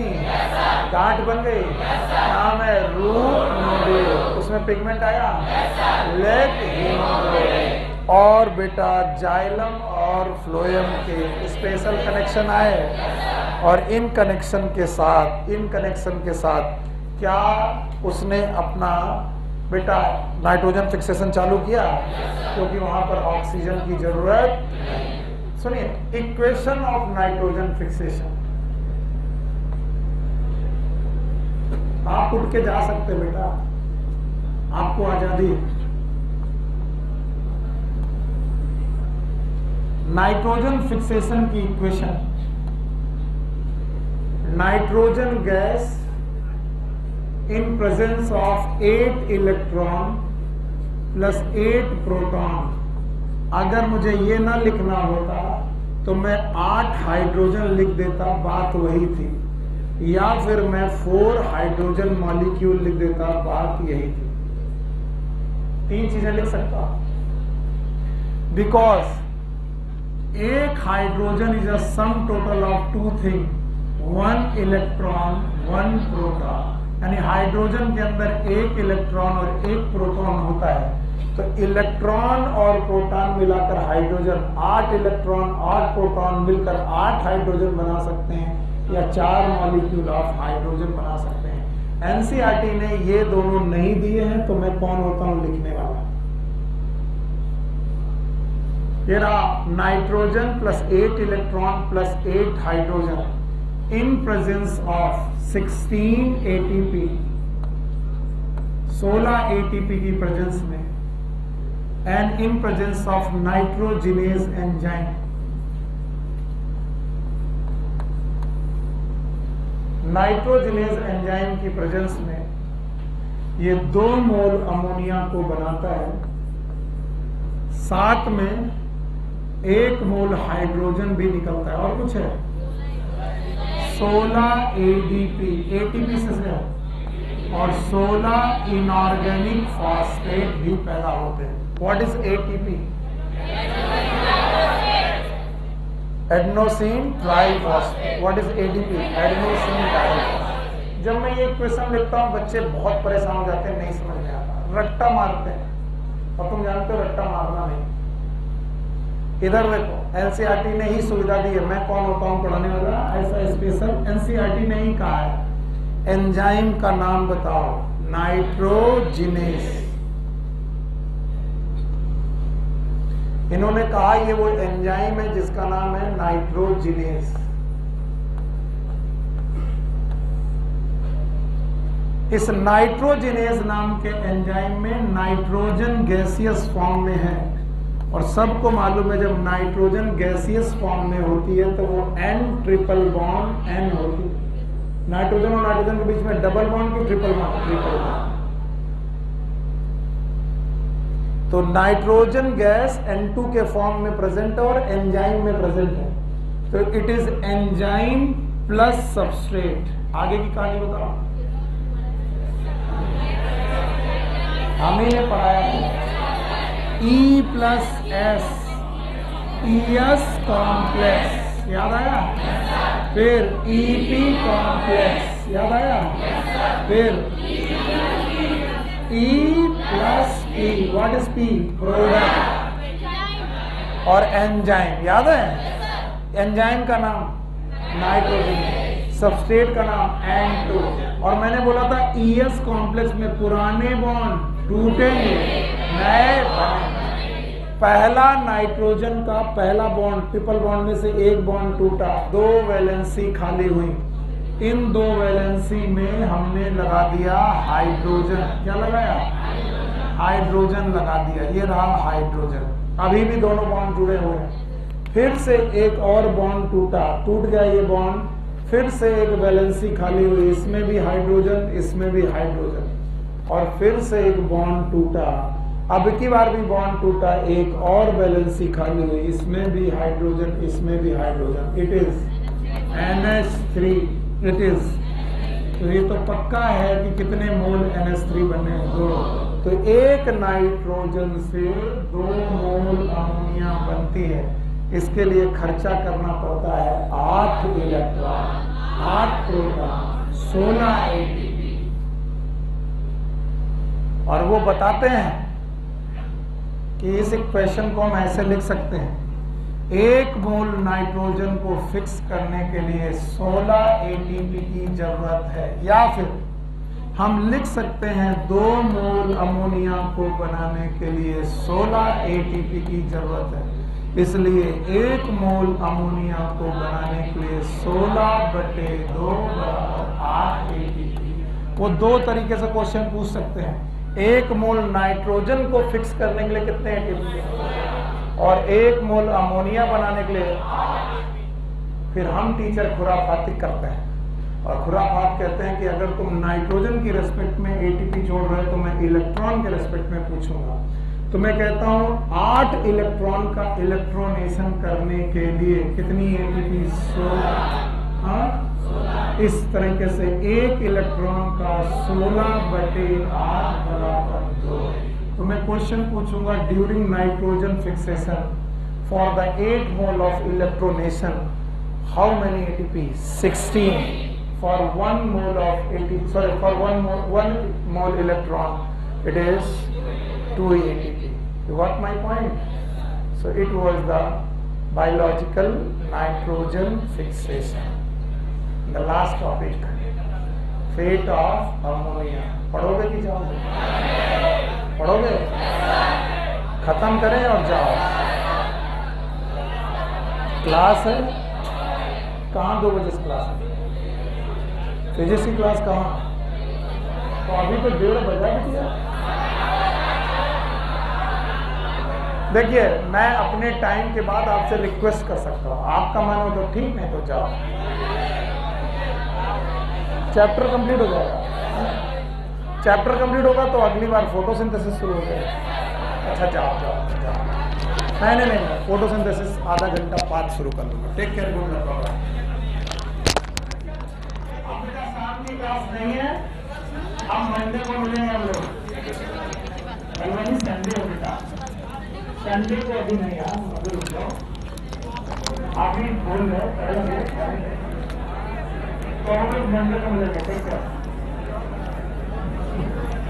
गांठ बन गई, नाम है रूट नोड्यूल, उसमें पिगमेंट आया, लेग हीमोग्लोबिन, और बेटा जाइलम और फ्लोएम के स्पेशल कनेक्शन आए, और इन कनेक्शन के साथ क्या उसने अपना बेटा नाइट्रोजन फिक्सेशन चालू किया, क्योंकि वहां पर ऑक्सीजन की जरूरत। सुनिए, इक्वेशन ऑफ नाइट्रोजन फिक्सेशन, आप उठ के जा सकते बेटा, आपको आजादी। नाइट्रोजन फिक्सेशन की equation, nitrogen gas in presence of 8 electron plus 8 proton. अगर मुझे ये ना लिखना होता तो मैं 8 हाइड्रोजन लिख देता, बात वही थी, या फिर मैं 4 हाइड्रोजन मॉलिक्यूल लिख देता, बात यही थी। 3 चीजें लिख सकता, बिकॉज एक hydrogen is a sum total of 2 thing, 1 electron 1 proton, यानी हाइड्रोजन के अंदर 1 इलेक्ट्रॉन और 1 प्रोटॉन होता है, तो इलेक्ट्रॉन और प्रोटॉन मिलाकर हाइड्रोजन, 8 इलेक्ट्रॉन 8 प्रोटॉन मिलकर 8 हाइड्रोजन बना सकते हैं, या 4 मॉलिक्यूल ऑफ हाइड्रोजन बना सकते हैं। एनसीईआरटी ने ये दोनों नहीं दिए हैं, तो मैं कौन होता हूं लिखने वाला। ये रहा nitrogen plus 8 electron plus 8 hydrogen in presence of 16 ATP, 16 ATP की प्रेजेंस में, and in presence of nitrogenase enzyme, nitrogenase enzyme की प्रेजेंस में ये 2 मोल अमोनिया को बनाता है, साथ में 1 मोल हाइड्रोजन भी निकलता है, और कुछ है 16 एडीपी, एटीपी से और 16 इनऑर्गेनिक फॉस्फेट भी पैदा होते हैं। What is ATP? Adenosine triphosphate. What is ADP? Adenosine triphosphate. जब मैं ये क्वेश्चन लिखता हूँ बच्चे बहुत परेशान हो जाते हैं, नहीं समझ में आता, रट्टा मारते हैं, और तुम जानते हो रट्टा मारना नहीं। इधर देखो, एनसीईआरटी ने ही सुविधा दी है, मैं कौन होता हूं पढ़ाने वाला, ऐसा स्पेशल एनसीईआरटी ने ही कहा है। एंजाइम का नाम बताओ, नाइट्रोजिनेस। इन्होंने कहा ये वो एंजाइम है जिसका नाम है नाइट्रोजिनेस। इस नाइट्रोजिनेज नाम के एंजाइम में नाइट्रोजन गैसियस फॉर्म में है, और सबको मालूम है जब नाइट्रोजन गैसियस फॉर्म में होती है तो वो N ट्रिपल बॉन्ड N होती है। नाइट्रोजन और नाइट्रोजन के बीच में डबल बॉन्ड की ट्रिपल बॉन्ड? Triple bond. तो नाइट्रोजन गैस N2 के फॉर्म में प्रेजेंट है और एंजाइम में प्रेजेंट है, तो it is enzyme plus substrate. आगे की कहानी बताओ, हम ही ने पढ़ाया है। E plus S, ES complex, याद आया? फिर EP कॉम्प्लेक्स, याद आया? फिर E plus P, what is P? Product. और एंजाइम, याद है? एंजाइम का नाम नाइट्रोजन, सबस्ट्रेट का नाम N2। और मैंने बोला था ES कॉम्प्लेक्स में पुराने बॉन्ड टूटेंगे, नए बनेंगे। पहला नाइट्रोजन का पहला बॉन्ड, ट्रिपल बॉन्ड में से एक बॉन्ड टूटा, 2 वैलेंसी खाली हुई। इन 2 वैलेंसी में हमने लगा दिया हाइड्रोजन। क्या लगाया? हाइड्रोजन लगा दिया। ये रहा हाइड्रोजन, अभी भी दोनों बॉन्ड जुड़े हुए हैं। फिर से एक और बॉन्ड टूटा, टूट गया ये बॉन्ड, फिर से एक वैलेंसी खाली हुई, इसमें भी हाइड्रोजन, इसमें भी हाइड्रोजन, और फिर से एक बॉन्ड टूटा, अब की बार भी बॉन्ड टूटा, एक और वैलेंसी खाली हुई, इसमें भी हाइड्रोजन, इसमें भी hydrogen. It is NH3। It is, तो ये तो पक्का है कि कितने मोल NH3 बने? 2। तो एक नाइट्रोजन से 2 मोल अमोनिया बनती है। इसके लिए खर्चा करना पड़ता है 8 इलेक्ट्रॉन, 8 प्रोटॉन, 16 ATP। और वो बताते हैं कि इस इक्वेशन को हम ऐसे लिख सकते हैं, 1 मोल नाइट्रोजन को फिक्स करने के लिए 16 ATP की जरूरत है। या फिर हम लिख सकते हैं 2 मोल अमोनिया को बनाने के लिए 16 ATP की जरूरत है। इसलिए 1 मोल अमोनिया को बनाने के लिए 16/2 बराबर 8 ATP। वो 2 तरीके से क्वेश्चन पूछ सकते हैं। 1 मोल नाइट्रोजन को फिक्स करने के लिए कितने ATP, और 1 मोल अमोनिया बनाने के लिए। फिर हम टीचर खुराफाती करते हैं, और खुराफात कहते हैं कि अगर तुम नाइट्रोजन की रेस्पेक्ट में ATP जोड़ रहे हो तो मैं इलेक्ट्रॉन के रेस्पेक्ट में पूछूंगा। तो मैं कहता हूं 8 इलेक्ट्रॉन का इलेक्ट्रोनेशन करने के लिए कितनी ATP? 16। इस तरीके से 1 इलेक्ट्रॉन का 16/8 बराबर 2। तो मैं क्वेश्चन पूछूंगा, during nitrogen fixation for the 8 mole of electronation how many ATP? 16। For 1 mole of ATP, sorry, for 1 mole electron, it is 2 ATP. You got my point? So it was the biological nitrogen fixation. The last topic, fate of ammonia. पढ़ोगे कि जाओगे? पढ़ोगे? खत्म करें और जाओ। Class है कहाँ? 2 बजे क्लास है। फिजिक्स की क्लास कहाँ? तो अभी तो 1:30 बजा भी दिया। देखिए, मैं अपने टाइम के बाद आपसे रिक्वेस्ट कर सकता हूँ, आपका मन हो तो ठीक, नहीं तो जाओ। चैप्टर कंप्लीट हो जाएगा। चैप्टर कंप्लीट होगा तो अगली बार फोटोसिंथेसिस शुरू हो जाएगा। अच्छा जाओ जाओ जाओ। नहीं, फोटोसिंथेसिस आधा घंटा बाद शुरू कर दूंगा। Take care, good luck. Class नहीं है, हम मंडे को मिलेंगे। हम लोग कल वही संडे हो बेटा, संडे को अभी नहीं यार, अभी रुक जाओ। अभी बोल रहे तो हम लोग मंडे को मिलेंगे। Take care.